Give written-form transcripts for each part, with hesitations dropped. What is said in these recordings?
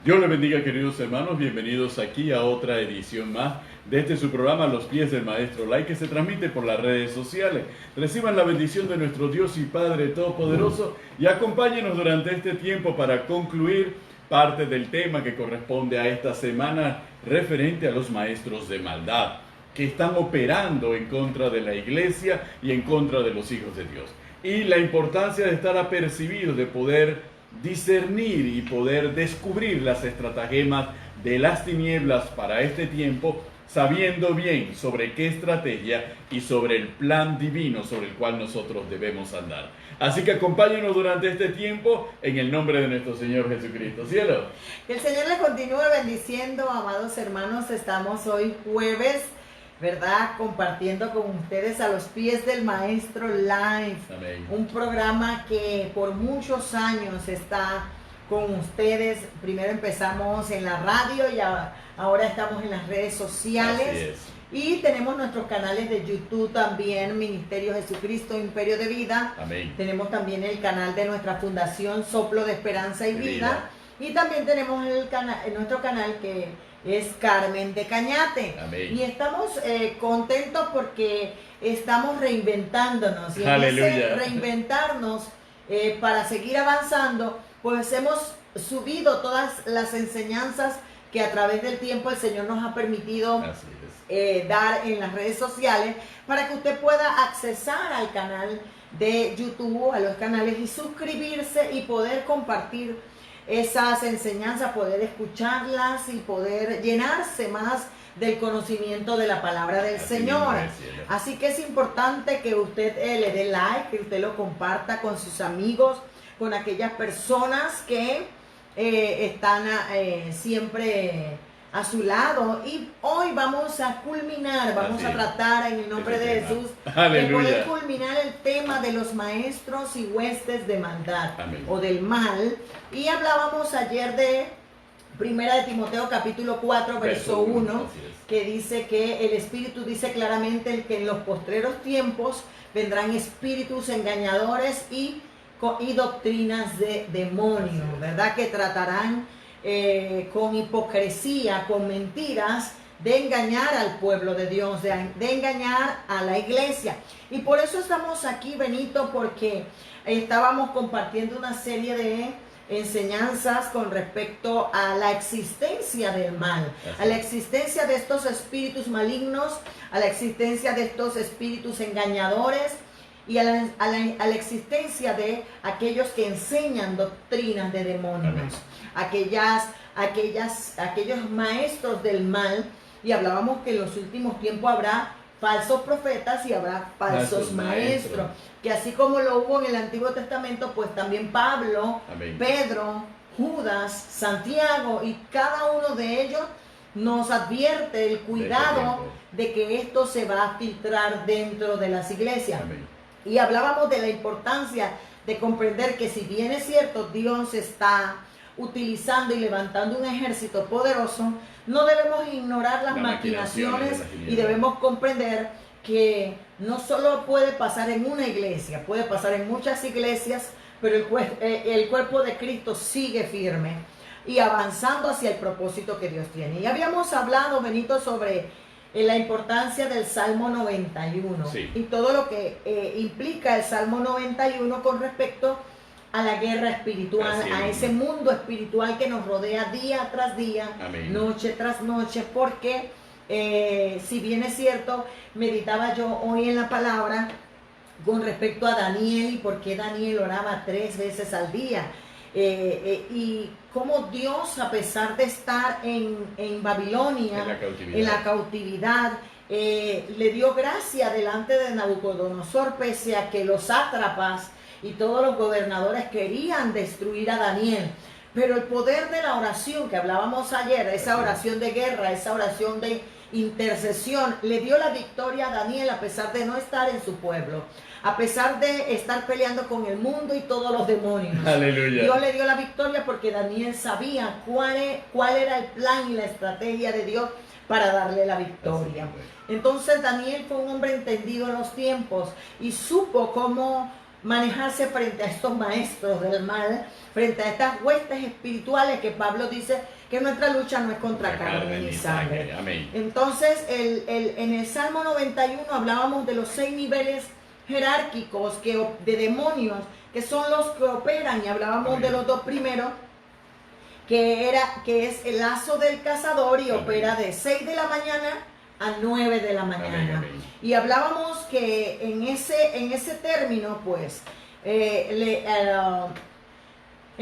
Dios les bendiga, queridos hermanos, bienvenidos aquí a otra edición más de este su programa Los Pies del Maestro Lai, que se transmite por las redes sociales. Reciban la bendición de nuestro Dios y Padre Todopoderoso y acompáñenos durante este tiempo para concluir parte del tema que corresponde a esta semana referente a los maestros de maldad, que están operando en contra de la iglesia y en contra de los hijos de Dios. Y la importancia de estar apercibidos, de poder discernir y poder descubrir las estratagemas de las tinieblas para este tiempo, sabiendo bien sobre qué estrategia y sobre el plan divino sobre el cual nosotros debemos andar. Así que acompáñenos durante este tiempo en el nombre de nuestro Señor Jesucristo. Cielo. Que el Señor les continúe bendiciendo, amados hermanos. Estamos hoy jueves, ¿verdad? Compartiendo con ustedes a los pies del Maestro Live. Amén. Un programa que por muchos años está con ustedes. Primero empezamos en la radio y ahora estamos en las redes sociales. Así es. Y tenemos nuestros canales de YouTube también, Ministerio Jesucristo, Imperio de Vida. Amén. Tenemos también el canal de nuestra fundación Soplo de Esperanza y Vida. Y también tenemos nuestro canal que es Carmen de Cañate. Amén. Y estamos contentos porque estamos reinventándonos. Y en Aleluya. ese reinventarnos para seguir avanzando, pues hemos subido todas las enseñanzas que a través del tiempo el Señor nos ha permitido dar en las redes sociales, para que usted pueda accesar al canal de YouTube, a los canales, y suscribirse y poder compartir esas enseñanzas, poder escucharlas y poder llenarse más del conocimiento de la palabra del Señor. Así que es importante que usted le dé like, que usted lo comparta con sus amigos, con aquellas personas que están siempre a su lado. Y hoy vamos a culminar, vamos a tratar en el nombre de Jesús de poder culminar el tema de los maestros y huestes de maldad. Amén. O del mal. Y hablábamos ayer de Primera de Timoteo capítulo 4 verso 1, que dice que el Espíritu dice claramente que en los postreros tiempos vendrán espíritus engañadores y doctrinas de demonios, ¿verdad? Que tratarán con hipocresía, con mentiras, de engañar al pueblo de Dios, de engañar a la iglesia. Y por eso estamos aquí, Benito, porque estábamos compartiendo una serie de enseñanzas con respecto a la existencia del mal, a la existencia de estos espíritus malignos, a la existencia de estos espíritus engañadores, y a la existencia de aquellos que enseñan doctrinas de demonios, aquellos maestros del mal. Y hablábamos que en los últimos tiempos habrá falsos profetas y habrá falsos maestros, que así como lo hubo en el Antiguo Testamento, pues también Pablo, amén, Pedro, Judas, Santiago y cada uno de ellos nos advierte el cuidado de que esto se va a filtrar dentro de las iglesias. Amén. Y hablábamos de la importancia de comprender que si bien es cierto, Dios está utilizando y levantando un ejército poderoso, no debemos ignorar las maquinaciones y debemos comprender que no solo puede pasar en una iglesia, puede pasar en muchas iglesias, pero el cuerpo de Cristo sigue firme y avanzando hacia el propósito que Dios tiene. Y habíamos hablado, Benito, sobre la importancia del Salmo 91 y todo lo que implica el Salmo 91 con respecto a la guerra espiritual, a ese mundo espiritual que nos rodea día tras día, amén, noche tras noche, porque si bien es cierto, meditaba yo hoy en la palabra con respecto a Daniel y por qué Daniel oraba 3 veces al día. Y cómo Dios, a pesar de estar en Babilonia, en la cautividad, le dio gracia delante de Nabucodonosor, pese a que los sátrapas y todos los gobernadores querían destruir a Daniel. Pero el poder de la oración que hablábamos ayer, esa oración de guerra, esa oración de intercesión, le dio la victoria a Daniel a pesar de no estar en su pueblo, a pesar de estar peleando con el mundo y todos los demonios. Aleluya. Dios le dio la victoria porque Daniel sabía cuál era el plan y la estrategia de Dios para darle la victoria. Entonces Daniel fue un hombre entendido en los tiempos y supo cómo manejarse frente a estos maestros del mal, frente a estas huestes espirituales que Pablo dice que nuestra lucha no es contra carne ni sangre. Amén. Entonces, en el Salmo 91 hablábamos de los 6 niveles jerárquicos de demonios, que son los que operan, y hablábamos Amén. de los 2 primeros, que es el lazo del cazador, y Amén. opera de 6 de la mañana a 9 de la mañana. Amén, amén. Y hablábamos que en ese término, pues, en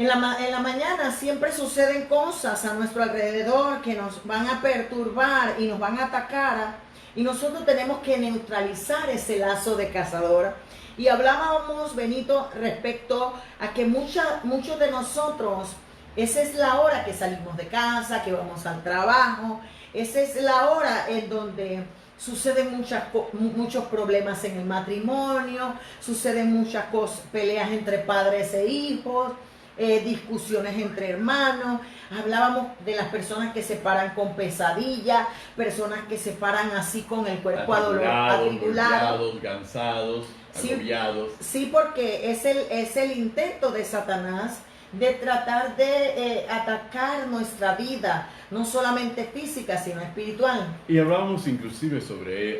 la mañana siempre suceden cosas a nuestro alrededor que nos van a perturbar y nos van a atacar, y nosotros tenemos que neutralizar ese lazo de cazador. Y hablábamos, Benito, respecto a que muchos de nosotros, esa es la hora que salimos de casa, que vamos al trabajo, esa es la hora en donde suceden muchos problemas en el matrimonio, suceden muchas peleas entre padres e hijos, discusiones entre hermanos. Hablábamos de las personas que se paran con pesadilla, personas que se paran así con el cuerpo atribulado, cansados, agobiados. Sí, porque es el intento de Satanás de tratar de atacar nuestra vida, no solamente física, sino espiritual. Y hablábamos inclusive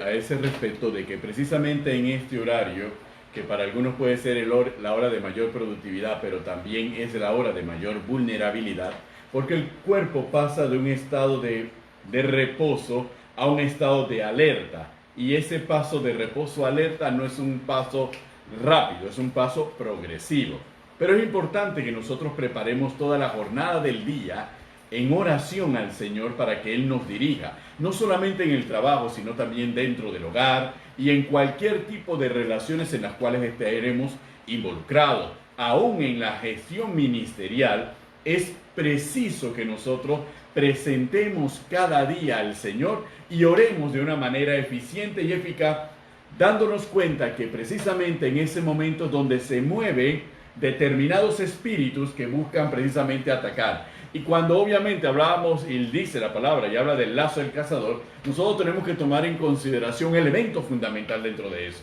a ese respecto de que precisamente en este horario, que para algunos puede ser la hora de mayor productividad, pero también es la hora de mayor vulnerabilidad, porque el cuerpo pasa de un estado de reposo a un estado de alerta, y ese paso de reposo a alerta no es un paso rápido, es un paso progresivo. Pero es importante que nosotros preparemos toda la jornada del día en oración al Señor para que Él nos dirija, no solamente en el trabajo, sino también dentro del hogar y en cualquier tipo de relaciones en las cuales estaremos involucrados. Aún en la gestión ministerial es preciso que nosotros presentemos cada día al Señor y oremos de una manera eficiente y eficaz, dándonos cuenta que precisamente en ese momento donde se mueven determinados espíritus que buscan precisamente atacar. Y cuando obviamente hablábamos, y dice la palabra y habla del lazo del cazador, nosotros tenemos que tomar en consideración un elemento fundamental dentro de eso.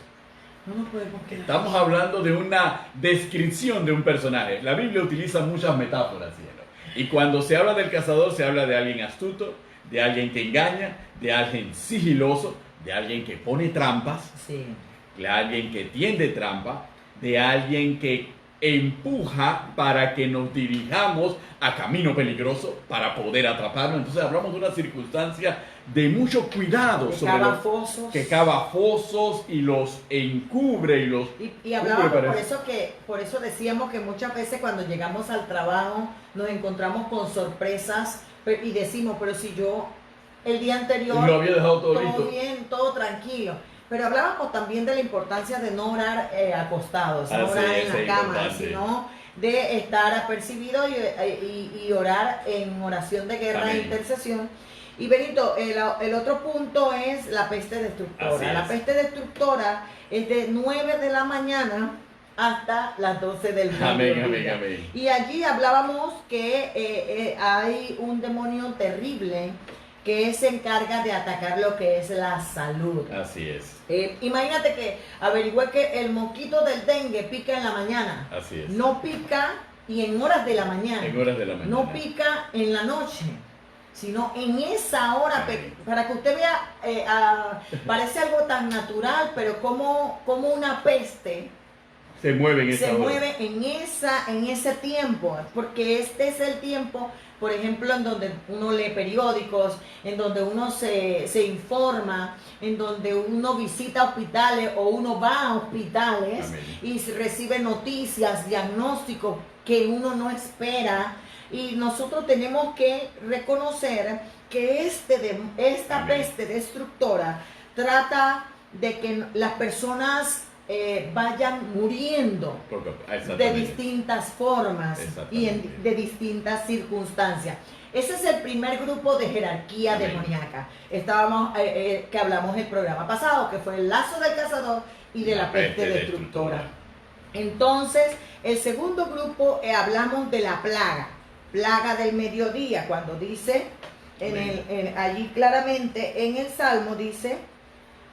No nos podemos quedar. Estamos hablando de una descripción de un personaje. La Biblia utiliza muchas metáforas, cielo. Y cuando se habla del cazador, se habla de alguien astuto, de alguien que engaña, de alguien sigiloso, de alguien que pone trampas, sí, de alguien que tiende trampa, de alguien que empuja para que nos dirijamos a camino peligroso para poder atraparnos. Entonces hablamos de una circunstancia de mucho cuidado que cava fosos y los encubre y los y hablábamos por eso decíamos que muchas veces cuando llegamos al trabajo nos encontramos con sorpresas y decimos, pero si yo el día anterior lo había dejado todo bien, todo tranquilo. Pero hablábamos también de la importancia de no orar acostados, no orar en la cama, sino de estar apercibido y orar en oración de guerra e intercesión. Y Benito, el otro punto es la peste destructora. La peste destructora es de 9 de la mañana hasta las 12 del mediodía. Amén. Y allí hablábamos que hay un demonio terrible que se encarga de atacar lo que es la salud. Así es. Imagínate que averigüé que el mosquito del dengue pica en la mañana. Así es. No pica y en horas de la mañana. En horas de la mañana. No pica en la noche, sino en esa hora, para que usted vea, parece algo tan natural, pero como una peste se mueve en ese tiempo, porque este es el tiempo, por ejemplo, en donde uno lee periódicos, en donde uno se informa, en donde uno visita hospitales o uno va a hospitales. Amén. Y recibe noticias, diagnósticos que uno no espera. Y nosotros tenemos que reconocer que esta Amén. Peste destructora trata de que las personas vayan muriendo de distintas formas y de distintas circunstancias. Ese es el primer grupo de jerarquía Amén. Demoníaca. Que hablamos el programa pasado, que fue el lazo del cazador y de la peste destructora. Entonces, el segundo grupo, hablamos de la plaga del mediodía, cuando dice, allí claramente en el Salmo dice,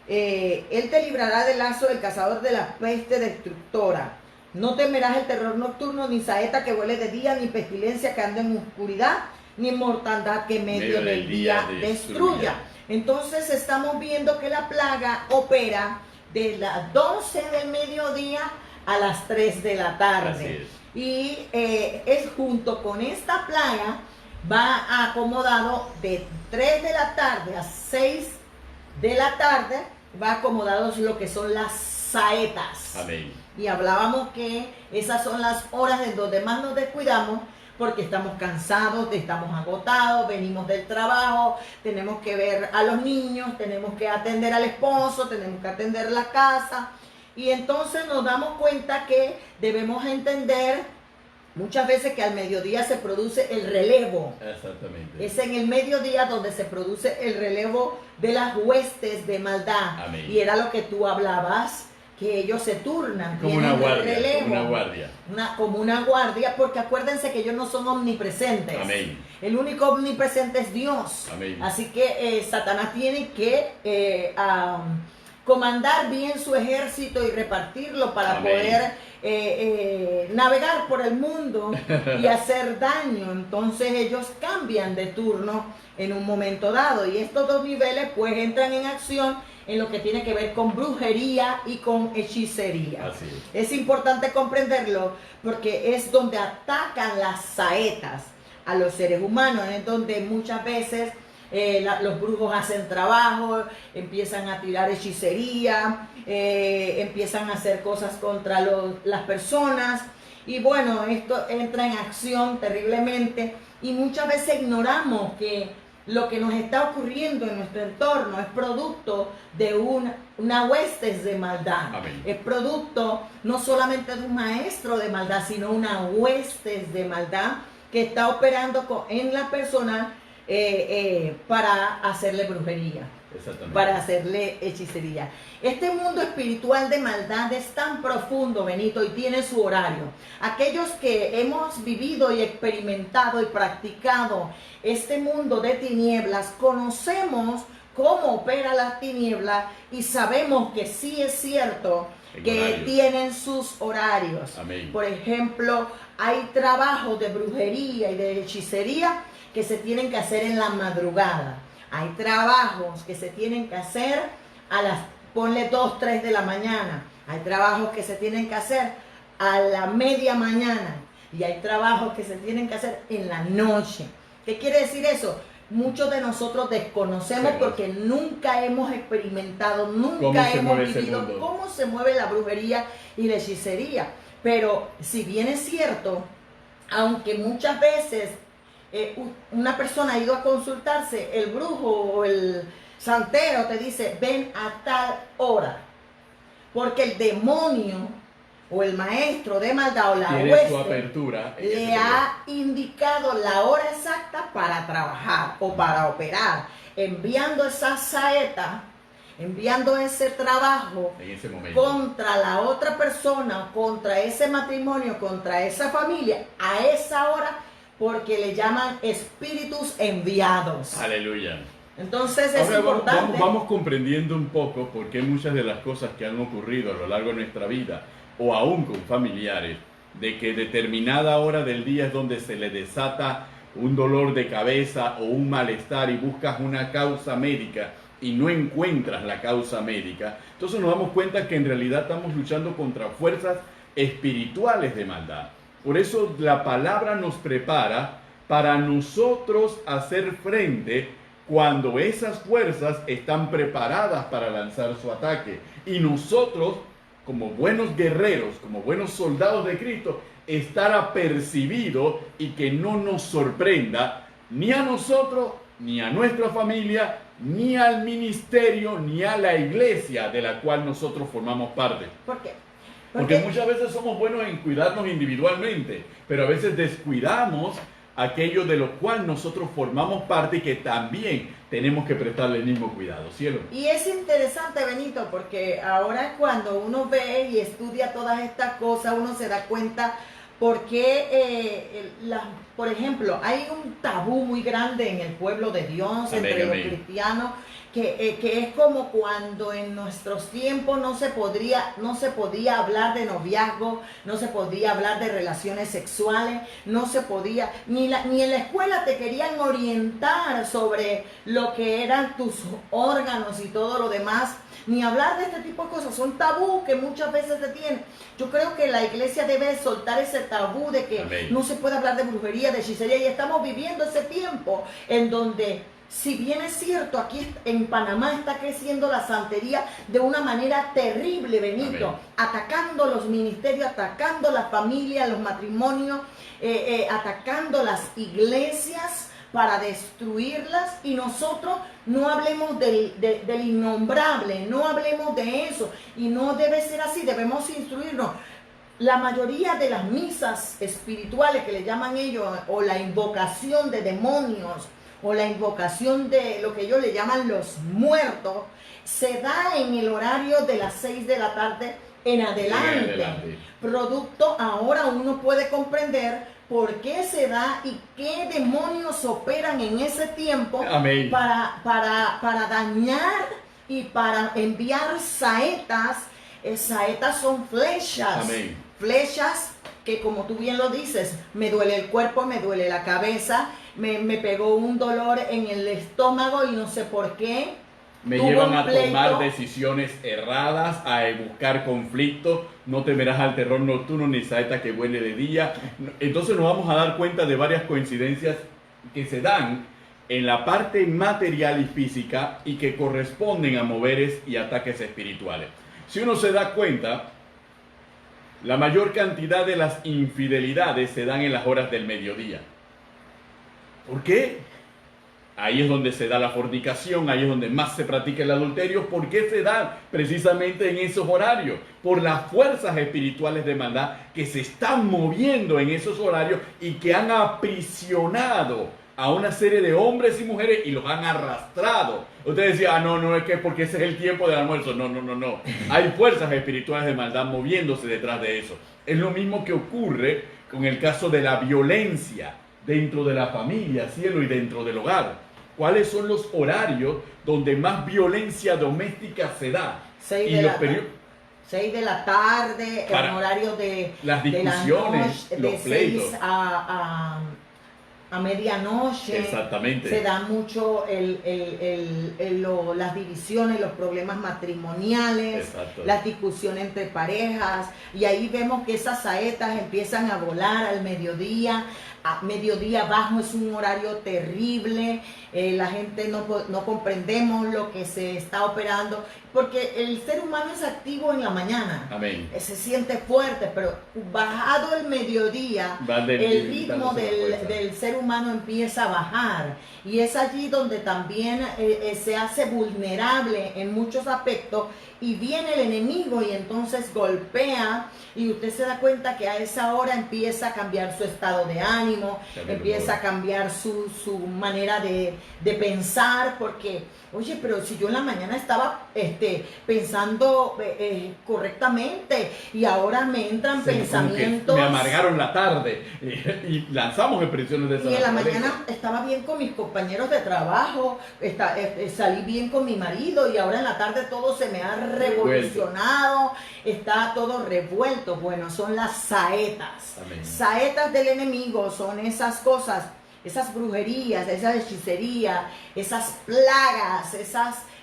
Él te librará del lazo del cazador de la peste destructora. No temerás el terror nocturno, ni saeta que vuele de día, ni pestilencia que ande en oscuridad, ni mortandad que en medio del día destruya. Entonces estamos viendo que la plaga opera de las 12 del mediodía a las 3 de la tarde. Y es junto con esta plaga, va acomodado de 3 de la tarde a 6 de la tarde, va acomodados lo que son las saetas. Amén. Y hablábamos que esas son las horas en donde más nos descuidamos, porque estamos cansados, estamos agotados, venimos del trabajo, tenemos que ver a los niños, tenemos que atender al esposo, tenemos que atender la casa. Y entonces nos damos cuenta que debemos entender muchas veces que al mediodía se produce el relevo. Exactamente. Es en el mediodía donde se produce el relevo de las huestes de maldad. Amén. Y era lo que tú hablabas, que ellos se turnan. Como una guardia. Como una guardia, porque acuérdense que ellos no son omnipresentes. Amén. El único omnipresente es Dios. Amén. Así que Satanás tiene que comandar bien su ejército y repartirlo para Amén. poder navegar por el mundo y hacer daño. Entonces ellos cambian de turno en un momento dado, y estos dos niveles pues entran en acción en lo que tiene que ver con brujería y con hechicería. Así es importante comprenderlo, porque es donde atacan las saetas a los seres humanos, es donde muchas veces los brujos hacen trabajo, empiezan a tirar hechicería, empiezan a hacer cosas contra las personas, y bueno, esto entra en acción terriblemente, y muchas veces ignoramos que lo que nos está ocurriendo en nuestro entorno es producto de una huestes de maldad. Amén. Es producto no solamente de un maestro de maldad, sino una huestes de maldad que está operando en la persona para hacerle brujería, para hacerle hechicería. Este mundo espiritual de maldad es tan profundo, Benito, y tiene su horario. Aquellos que hemos vivido y experimentado y practicado este mundo de tinieblas, conocemos cómo opera la tiniebla y sabemos que sí es cierto que tienen sus horarios. Amén. Por ejemplo, hay trabajos de brujería y de hechicería que se tienen que hacer en la madrugada. Hay trabajos que se tienen que hacer ponle 2, 3 de la mañana. Hay trabajos que se tienen que hacer a la media mañana. Y hay trabajos que se tienen que hacer en la noche. ¿Qué quiere decir eso? Muchos de nosotros desconocemos porque nunca hemos experimentado, nunca hemos vivido cómo se mueve la brujería y la hechicería. Pero si bien es cierto, aunque muchas veces una persona ha ido a consultarse, el brujo o el santero te dice, ven a tal hora, porque el demonio o el maestro de maldad o la hueste le ha indicado la hora exacta para trabajar o para operar, enviando esa saeta, enviando ese trabajo contra la otra persona, contra ese matrimonio, contra esa familia, a esa hora, porque le llaman espíritus enviados. Aleluya. Entonces es importante. Vamos comprendiendo un poco por qué muchas de las cosas que han ocurrido a lo largo de nuestra vida, o aún con familiares, de que determinada hora del día es donde se le desata un dolor de cabeza o un malestar y buscas una causa médica y no encuentras la causa médica. Entonces nos damos cuenta que en realidad estamos luchando contra fuerzas espirituales de maldad. Por eso la palabra nos prepara para nosotros hacer frente cuando esas fuerzas están preparadas para lanzar su ataque. Y nosotros, como buenos guerreros, como buenos soldados de Cristo, estar apercibido y que no nos sorprenda ni a nosotros, ni a nuestra familia, ni al ministerio, ni a la iglesia de la cual nosotros formamos parte. ¿Por qué? Porque muchas veces somos buenos en cuidarnos individualmente, pero a veces descuidamos aquello de lo cual nosotros formamos parte y que también tenemos que prestarle el mismo cuidado, cielo. Y es interesante, Benito, porque ahora cuando uno ve y estudia todas estas cosas, uno se da cuenta Porque, por ejemplo, hay un tabú muy grande en el pueblo de Dios, entre los cristianos, que es como cuando en nuestros tiempos no se podía hablar de noviazgo, no se podía hablar de relaciones sexuales, no se podía, ni en la escuela te querían orientar sobre lo que eran tus órganos y todo lo demás, ni hablar de este tipo de cosas. Son tabú que muchas veces se tienen. Yo creo que la iglesia debe soltar ese tabú de que Amén. no se puede hablar de brujería, de hechicería, y estamos viviendo ese tiempo en donde, si bien es cierto, aquí en Panamá está creciendo la santería de una manera terrible, Benito, Amén. atacando los ministerios, atacando la familia, los matrimonios, atacando las iglesias para destruirlas, y nosotros no hablemos del innombrable, no hablemos de eso, y no debe ser así, debemos instruirnos. La mayoría de las misas espirituales que le llaman ellos, o la invocación de demonios, o la invocación de lo que ellos le llaman los muertos, se da en el horario de las 6 de la tarde en adelante. Producto, ahora uno puede comprender por qué se da y qué demonios operan en ese tiempo. Amén. para dañar y para enviar saetas. Saetas son flechas. Amén. Flechas que, como tú bien lo dices, me duele el cuerpo, me duele la cabeza, me pegó un dolor en el estómago y no sé por qué. Me llevan a tomar decisiones erradas, a buscar conflictos. No temerás al terror nocturno ni saeta que vuele de día. Entonces nos vamos a dar cuenta de varias coincidencias que se dan en la parte material y física y que corresponden a moveres y ataques espirituales. Si uno se da cuenta, la mayor cantidad de las infidelidades se dan en las horas del mediodía. ¿Por qué? Ahí es donde se da la fornicación, ahí es donde más se practica el adulterio. ¿Por qué se da precisamente en esos horarios? Por las fuerzas espirituales de maldad que se están moviendo en esos horarios y que han aprisionado a una serie de hombres y mujeres y los han arrastrado. Usted decía, no, es que porque ese es el tiempo del almuerzo. No. Hay fuerzas espirituales de maldad moviéndose detrás de eso. Es lo mismo que ocurre con el caso de la violencia dentro de la familia, cielo, y dentro del hogar. ¿Cuáles son los horarios donde más violencia doméstica se da? 6 de la tarde, en horario de las discusiones, de los pleitos. 6 a medianoche. Exactamente. Se da mucho las divisiones, los problemas matrimoniales. Exacto. Las discusiones entre parejas, y ahí vemos que esas saetas empiezan a volar al mediodía. A mediodía bajo es un horario terrible. La gente no comprendemos lo que se está operando, porque el ser humano es activo en la mañana. Amén. Se siente fuerte, pero bajado el mediodía, el ritmo del ser humano empieza a bajar, y es allí donde también se hace vulnerable en muchos aspectos, y viene el enemigo y entonces golpea, y usted se da cuenta que a esa hora empieza a cambiar su estado de ánimo, empieza a cambiar su manera de pensar, porque, oye, pero si yo en la mañana estaba pensando correctamente, y ahora me entran pensamientos. Me amargaron la tarde y lanzamos expresiones de esa. Y en la mañana estaba bien con mis compañeros de trabajo, salí bien con mi marido, y ahora en la tarde todo se me ha revolucionado, está todo revuelto. Bueno, son las saetas. Amén. Saetas del enemigo son esas cosas, esas brujerías, esa hechicería, esas plagas,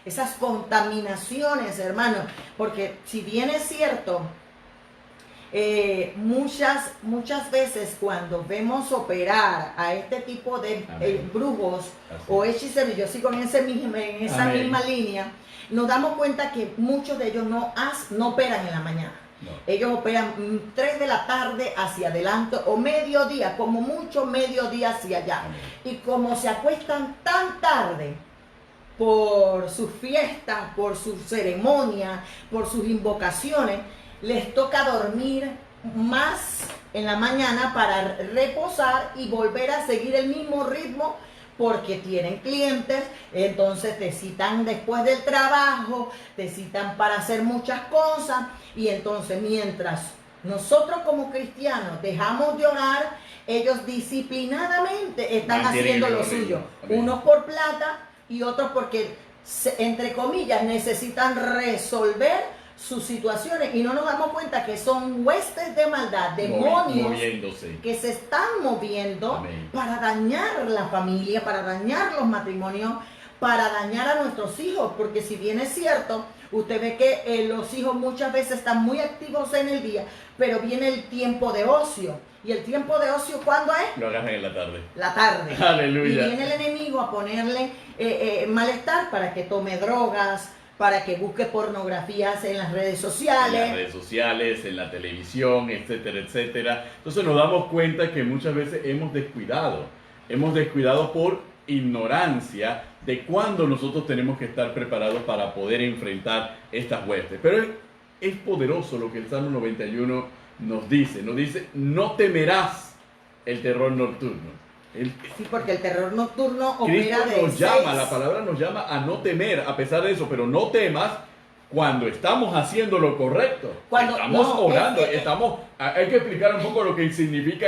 esas contaminaciones, hermano. Porque si bien es cierto, muchas veces cuando vemos operar a este tipo de brujos o hechiceros, yo sigo en esa misma línea, nos damos cuenta que muchos de ellos no operan en la mañana. No. Ellos operan 3 de la tarde hacia adelante, o mediodía, como mucho mediodía hacia allá. Amén. Y como se acuestan tan tarde por sus fiestas, por sus ceremonias, por sus invocaciones, les toca dormir más en la mañana para reposar y volver a seguir el mismo ritmo, porque tienen clientes. Entonces te citan después del trabajo, te citan para hacer muchas cosas, y entonces mientras nosotros como cristianos dejamos de orar, ellos disciplinadamente están Mantienen haciendo el lo orden. suyo. Amén. Unos por plata y otros porque, entre comillas, necesitan resolver sus situaciones y no nos damos cuenta que son huestes de maldad, demonios Moviéndose. que se están moviendo Amén. para dañar la familia, para dañar los matrimonios, para dañar a nuestros hijos, porque si bien es cierto, usted ve que los hijos muchas veces están muy activos en el día, pero viene el tiempo de ocio. ¿Y el tiempo de ocio cuándo es? Lo agarran en la tarde. La tarde. Aleluya. Y viene el enemigo a ponerle malestar para que tome drogas, para que busque pornografías en las redes En sociales. las redes sociales, en la televisión, etcétera, etcétera. Entonces nos damos cuenta que muchas veces hemos descuidado por ignorancia de cuándo nosotros tenemos que estar preparados para poder enfrentar estas huestes. Pero es poderoso lo que el Salmo 91 nos dice, no temerás el terror nocturno. Sí, porque el terror nocturno Cristo opera de nos llama, 6. la palabra nos llama a no temer a pesar de eso, pero no temas cuando estamos haciendo lo correcto, Cuando- estamos no, orando, es que- hay que explicar un poco lo que significa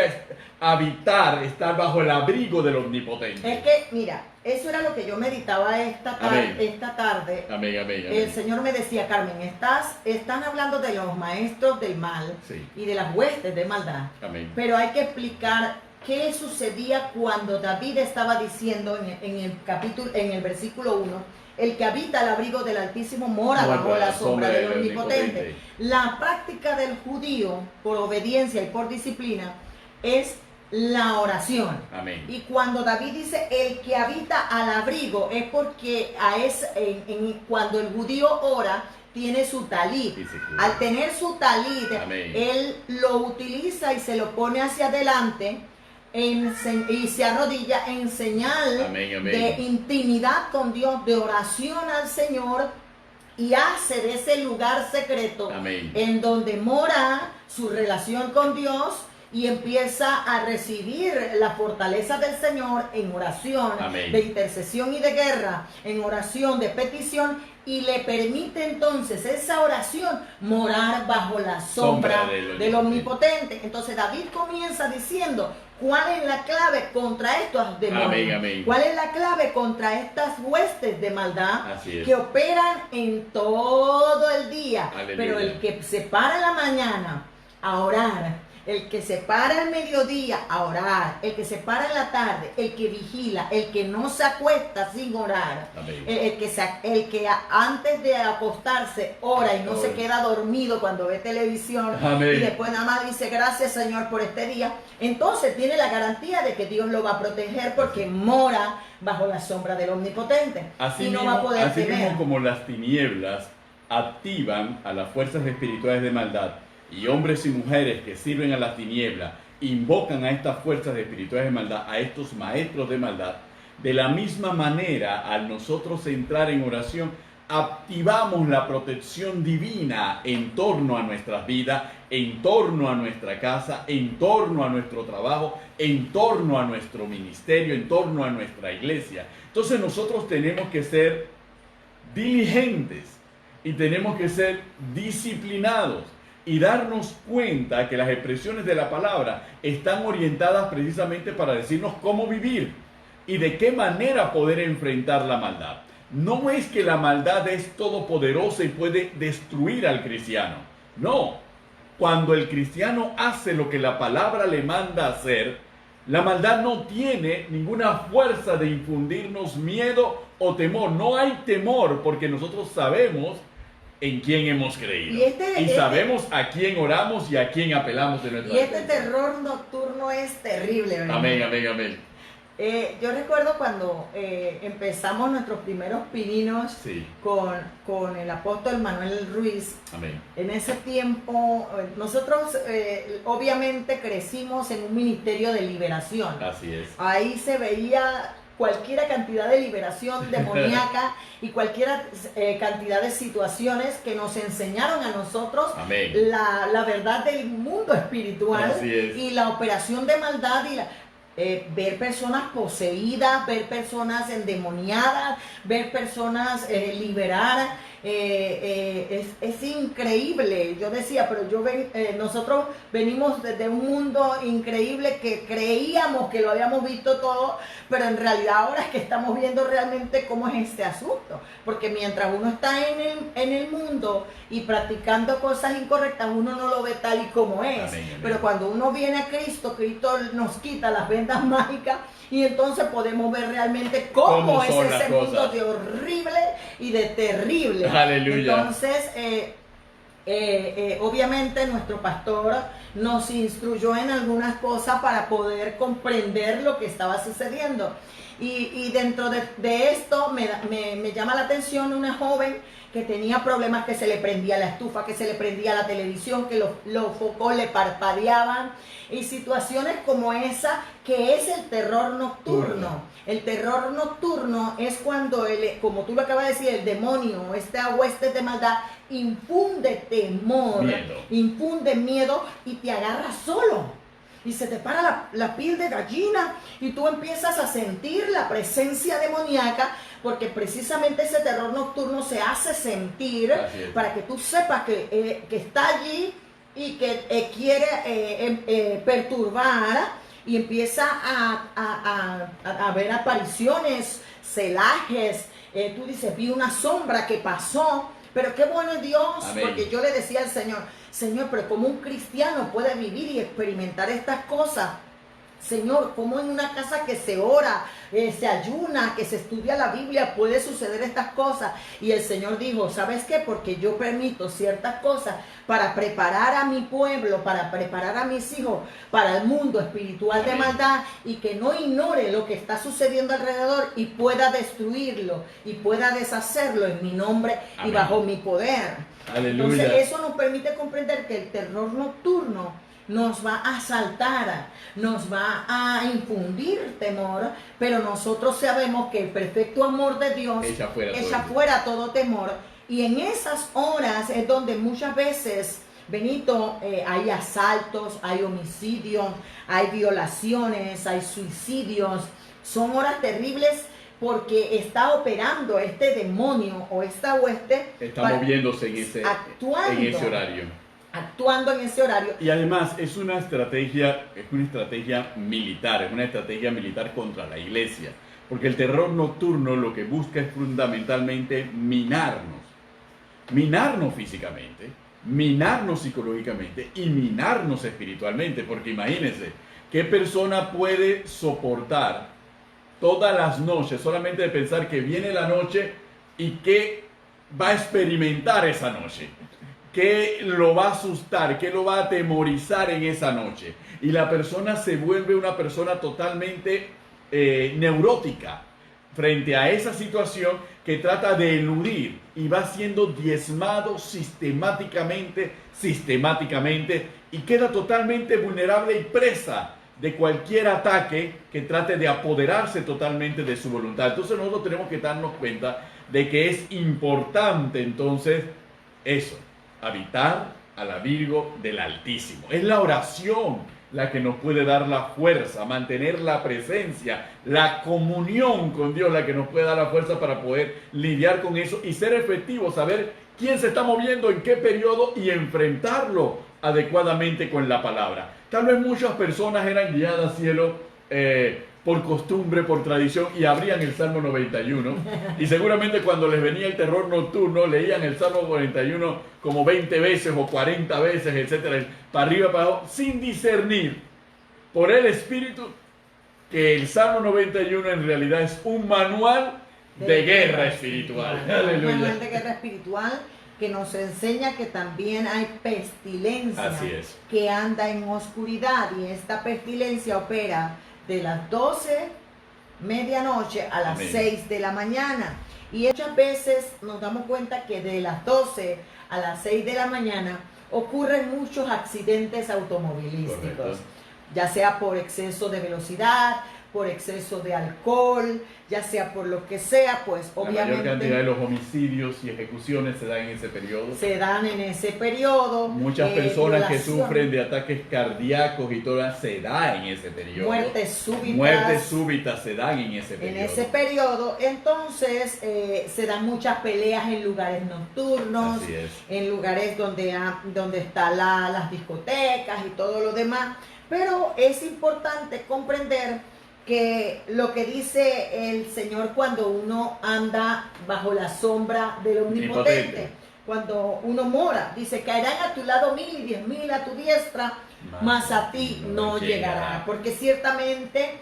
habitar, estar bajo el abrigo del Omnipotente. Es que, mira, eso era lo que yo meditaba esta Amén. tarde. Amén, amén, amén. El Señor me decía, Carmen, están hablando de los maestros del mal Sí. y de las huestes de maldad, Amén. pero hay que explicar qué sucedía cuando David estaba diciendo en el versículo 1, el que habita al abrigo del Altísimo mora bajo la sombra del Omnipotente. La práctica del judío, por obediencia y por disciplina, es la oración. Amén. Y cuando David dice el que habita al abrigo, es porque cuando el judío ora, tiene su talit. Y se cubre. Al tener su talit, Amén. él lo utiliza y se lo pone hacia adelante y se arrodilla en señal Amén, amén. de intimidad con Dios, de oración al Señor, y hace de ese lugar secreto Amén. en donde mora su relación con Dios y empieza a recibir la fortaleza del Señor en oración, Amén. de intercesión y de guerra, en oración de petición, y le permite entonces esa oración morar bajo la sombra del Omnipotente. Entonces David comienza diciendo, ¿cuál es la clave contra estos demonios? Amén, amén. ¿Cuál es la clave contra estas huestes de maldad Así es. que operan en todo el día? Aleluya. Pero el que se para en la mañana a orar, el que se para al mediodía a orar, el que se para en la tarde, el que vigila, el que no se acuesta sin orar, Amén. el que antes de acostarse ora y no se queda dormido cuando ve televisión, Amén. y después nada más dice gracias Señor por este día, entonces tiene la garantía de que Dios lo va a proteger porque mora bajo la sombra del Omnipotente Así y no mismo, va a poder así temer. mismo como las tinieblas activan a las fuerzas espirituales de maldad, y hombres y mujeres que sirven a las tinieblas invocan a estas fuerzas espirituales de maldad, a estos maestros de maldad, de la misma manera, al nosotros entrar en oración, activamos la protección divina en torno a nuestras vidas, en torno a nuestra casa, en torno a nuestro trabajo, en torno a nuestro ministerio, en torno a nuestra iglesia. Entonces nosotros tenemos que ser diligentes y tenemos que ser disciplinados y darnos cuenta que las expresiones de la palabra están orientadas precisamente para decirnos cómo vivir y de qué manera poder enfrentar la maldad. No es que la maldad es todopoderosa y puede destruir al cristiano. No. Cuando el cristiano hace lo que la palabra le manda hacer, la maldad no tiene ninguna fuerza de infundirnos miedo o temor. No hay temor porque nosotros sabemos en quién hemos creído. Y sabemos a quién oramos y a quién apelamos de nuestra Y este defensa. terror nocturno es terrible, ¿verdad? Amén, amén, amén. Yo recuerdo cuando empezamos nuestros primeros pininos Sí, con el apóstol Manuel Ruiz. amén. En ese tiempo, nosotros obviamente crecimos en un ministerio de liberación. Así es. Ahí se veía cualquier cantidad de liberación demoníaca y cualquier cantidad de situaciones que nos enseñaron a nosotros Amén. la verdad del mundo espiritual Así es. y la operación de maldad y ver personas poseídas, ver personas endemoniadas, ver personas liberadas. Es increíble. Yo decía, pero nosotros venimos desde un mundo increíble que creíamos que lo habíamos visto todo, pero en realidad ahora es que estamos viendo realmente cómo es este asunto. Porque mientras uno está en el mundo y practicando cosas incorrectas, uno no lo ve tal y como es. Amén. Pero cuando uno viene a Cristo, Cristo nos quita las vendas mágicas y entonces podemos ver realmente cómo es ese mundo de horrible y de terrible. Aleluya. Entonces, obviamente nuestro pastor nos instruyó en algunas cosas para poder comprender lo que estaba sucediendo. Y dentro de esto me llama la atención una joven que tenía problemas, que se le prendía la estufa, que se le prendía la televisión, que los focos le parpadeaban, y situaciones como esa, que es el terror nocturno. El terror nocturno es cuando, como tú lo acabas de decir, el demonio, esta hueste de maldad, infunde temor, infunde miedo y te agarra solo. Y se te para la piel de gallina y tú empiezas a sentir la presencia demoníaca, porque precisamente ese terror nocturno se hace sentir para que tú sepas que está allí y que quiere perturbar, y empieza a ver apariciones, celajes. Tú dices, vi una sombra que pasó. Pero qué bueno es Dios. Amén. Porque yo le decía al Señor, pero ¿cómo un cristiano puede vivir y experimentar estas cosas? Señor, ¿cómo en una casa que se ora, se ayuna, que se estudia la Biblia, puede suceder estas cosas? Y el Señor dijo, ¿sabes qué? Porque yo permito ciertas cosas para preparar a mi pueblo, para preparar a mis hijos para el mundo espiritual de maldad, y que no ignore lo que está sucediendo alrededor y pueda destruirlo y pueda deshacerlo en mi nombre. Amén. Y bajo mi poder. Aleluya. Entonces eso nos permite comprender que el terror nocturno nos va a asaltar, nos va a infundir temor, pero nosotros sabemos que el perfecto amor de Dios echa fuera todo temor. Y en esas horas es donde muchas veces, Benito, hay asaltos, hay homicidios, hay violaciones, hay suicidios. Son horas terribles porque está operando este demonio o esta hueste. Está moviéndose en ese horario. Actuando en ese horario. Y además es una estrategia militar, es una estrategia militar contra la iglesia, porque el terror nocturno lo que busca es fundamentalmente minarnos físicamente, minarnos psicológicamente y minarnos espiritualmente, porque imagínense, ¿qué persona puede soportar todas las noches solamente de pensar que viene la noche y que va a experimentar esa noche? ¿Qué lo va a asustar? ¿Qué lo va a atemorizar en esa noche? Y la persona se vuelve una persona totalmente neurótica frente a esa situación, que trata de eludir y va siendo diezmado sistemáticamente, y queda totalmente vulnerable y presa de cualquier ataque que trate de apoderarse totalmente de su voluntad. Entonces nosotros tenemos que darnos cuenta de que es importante entonces eso, habitar a la Virgo del Altísimo. Es la oración la que nos puede dar la fuerza, mantener la presencia, la comunión con Dios, la que nos puede dar la fuerza para poder lidiar con eso y ser efectivos, saber quién se está moviendo, en qué periodo, y enfrentarlo adecuadamente con la palabra. Tal vez muchas personas eran guiadas, cielo, por costumbre, por tradición, y abrían el Salmo 91, y seguramente cuando les venía el terror nocturno leían el Salmo 41 como 20 veces o 40 veces, etcétera, para arriba, para abajo, sin discernir por el Espíritu que el Salmo 91 en realidad es un manual de guerra espiritual. Un manual de guerra espiritual que nos enseña que también hay pestilencia que anda en oscuridad, y esta pestilencia opera de las 12, medianoche, a las 6 de la mañana. Y muchas veces nos damos cuenta que de las 12 a las 6 de la mañana ocurren muchos accidentes automovilísticos. Correcto. Ya sea por exceso de velocidad, por exceso de alcohol, ya sea por lo que sea, pues obviamente... La mayor cantidad de los homicidios y ejecuciones se dan en ese periodo. Se dan en ese periodo. Muchas personas que violación, sufren de ataques cardíacos y todas se da en ese periodo. muertes súbitas. Muertes súbitas se dan en ese periodo. En ese periodo, entonces se dan muchas peleas en lugares nocturnos, Así es. en lugares donde están las discotecas y todo lo demás. Pero es importante comprender que lo que dice el Señor cuando uno anda bajo la sombra del Omnipotente, cuando uno mora, dice, caerán a tu lado 1000 y 10.000 a tu diestra, mas a ti no llegará. Porque ciertamente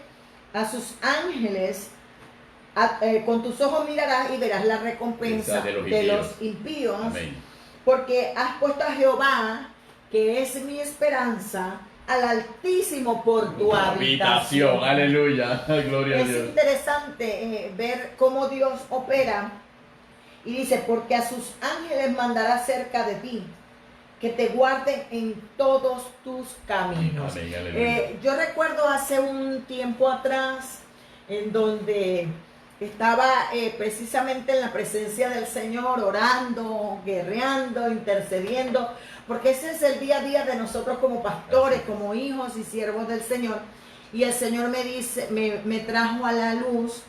a sus ángeles con tus ojos mirarás y verás la recompensa de los impíos. Amén. Porque has puesto a Jehová, que es mi esperanza, al Altísimo por tu habitación. Aleluya, gloria a Es Dios. interesante ver cómo Dios opera. Y dice, porque a sus ángeles mandará cerca de ti, que te guarden en todos tus caminos. Amén, aleluya. Yo recuerdo hace un tiempo atrás, en donde estaba precisamente en la presencia del Señor, orando, guerreando, intercediendo, porque ese es el día a día de nosotros como pastores, como hijos y siervos del Señor. Y el Señor me trajo a la luz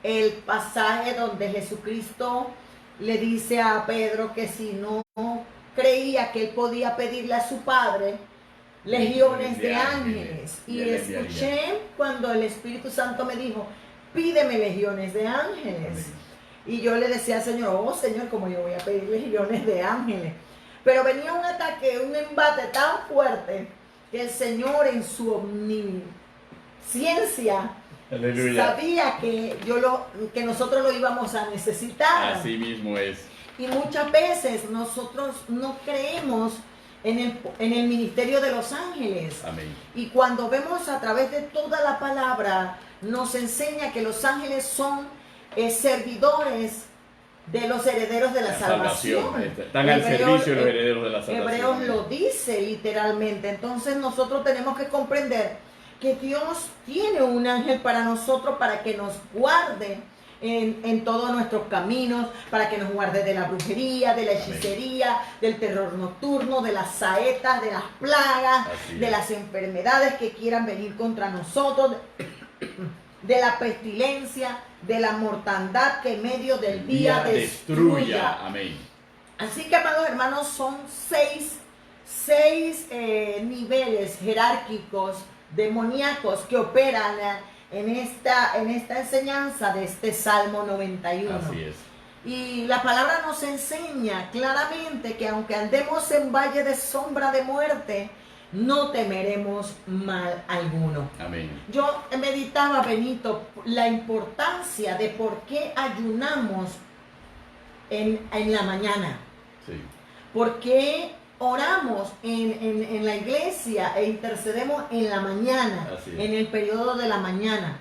el pasaje donde Jesucristo le dice a Pedro que si no creía que él podía pedirle a su Padre legiones de ángeles. Y escuché cuando el Espíritu Santo me dijo, pídeme legiones de ángeles. Y yo le decía al Señor, oh Señor, ¿cómo yo voy a pedir legiones de ángeles? Pero venía un ataque, un embate tan fuerte que el Señor en su omnisciencia sabía que nosotros lo íbamos a necesitar. Así mismo es. Y muchas veces nosotros no creemos en el ministerio de los ángeles. Amén. Y cuando vemos a través de toda la palabra, nos enseña que los ángeles son servidores de los herederos de la salvación. Están al servicio de los herederos de la salvación. Hebreos lo dice literalmente. Entonces nosotros tenemos que comprender que Dios tiene un ángel para nosotros, para que nos guarde en todos nuestros caminos, para que nos guarde de la brujería, de la hechicería, del terror nocturno, de las saetas, de las plagas, de las enfermedades que quieran venir contra nosotros, de la pestilencia, de la mortandad que en medio del día destruya. Amén. Así que, amados hermanos, son seis niveles jerárquicos demoníacos que operan en esta enseñanza de este Salmo 91. Así es. Y la palabra nos enseña claramente que aunque andemos en valle de sombra de muerte, no temeremos mal alguno. Amén. Yo meditaba, Benito, la importancia de por qué ayunamos en la mañana. Sí. ¿Por qué oramos en la iglesia e intercedemos en la mañana, en el periodo de la mañana?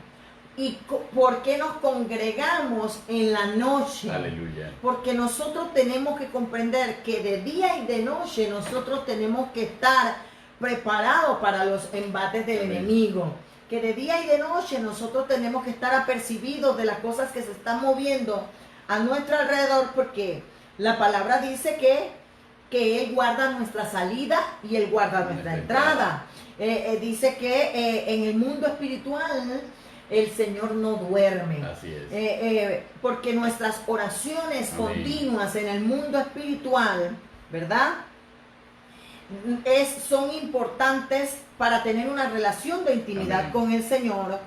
¿Y por qué nos congregamos en la noche? Aleluya. Porque nosotros tenemos que comprender que de día y de noche nosotros tenemos que estar preparados para los embates del enemigo. Que de día y de noche nosotros tenemos que estar apercibidos de las cosas que se están moviendo a nuestro alrededor, porque la palabra dice que Él guarda nuestra salida y Él guarda nuestra entrada. Dice que en el mundo espiritual el Señor no duerme. Así es. Porque nuestras oraciones continuas en el mundo espiritual, ¿verdad? Son importantes para tener una relación de intimidad con el Señor,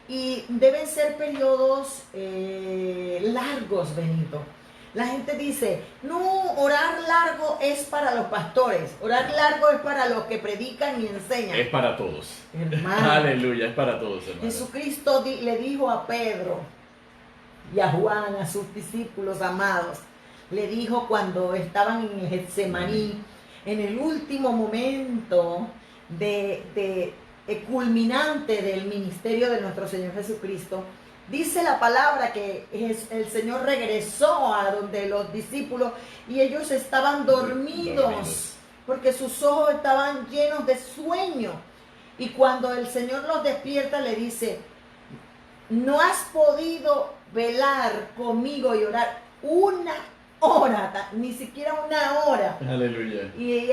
y deben ser periodos largos, Benito. La gente dice, no, orar largo es para los pastores, orar largo es para los que predican y enseñan. Es para todos. Hermano, aleluya, es para todos, hermano. Jesucristo le dijo a Pedro y a Juan, a sus discípulos amados, le dijo cuando estaban en el Getsemaní, en el último momento culminante del ministerio de nuestro Señor Jesucristo, dice la palabra que el Señor regresó a donde los discípulos y ellos estaban dormidos porque sus ojos estaban llenos de sueño. Y cuando el Señor los despierta, le dice, no has podido velar conmigo y orar una hora, ni siquiera una hora. Aleluya. Y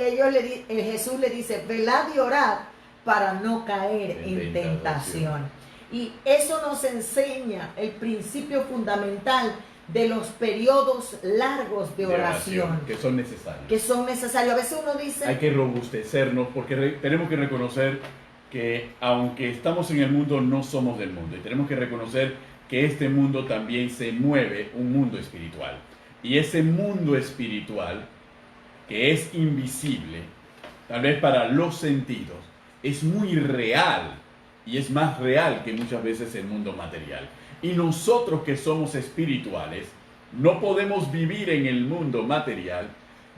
Jesús le dice, velad y orad para no caer en tentación. Y eso nos enseña el principio fundamental de los periodos largos de oración. Que son necesarios. Que son necesarios. A veces uno dice... Hay que robustecernos porque tenemos que reconocer que aunque estamos en el mundo, no somos del mundo. Y tenemos que reconocer que este mundo también se mueve, un mundo espiritual. Y ese mundo espiritual, que es invisible, tal vez para los sentidos, es muy real. Y es más real que muchas veces el mundo material. Y nosotros que somos espirituales, no podemos vivir en el mundo material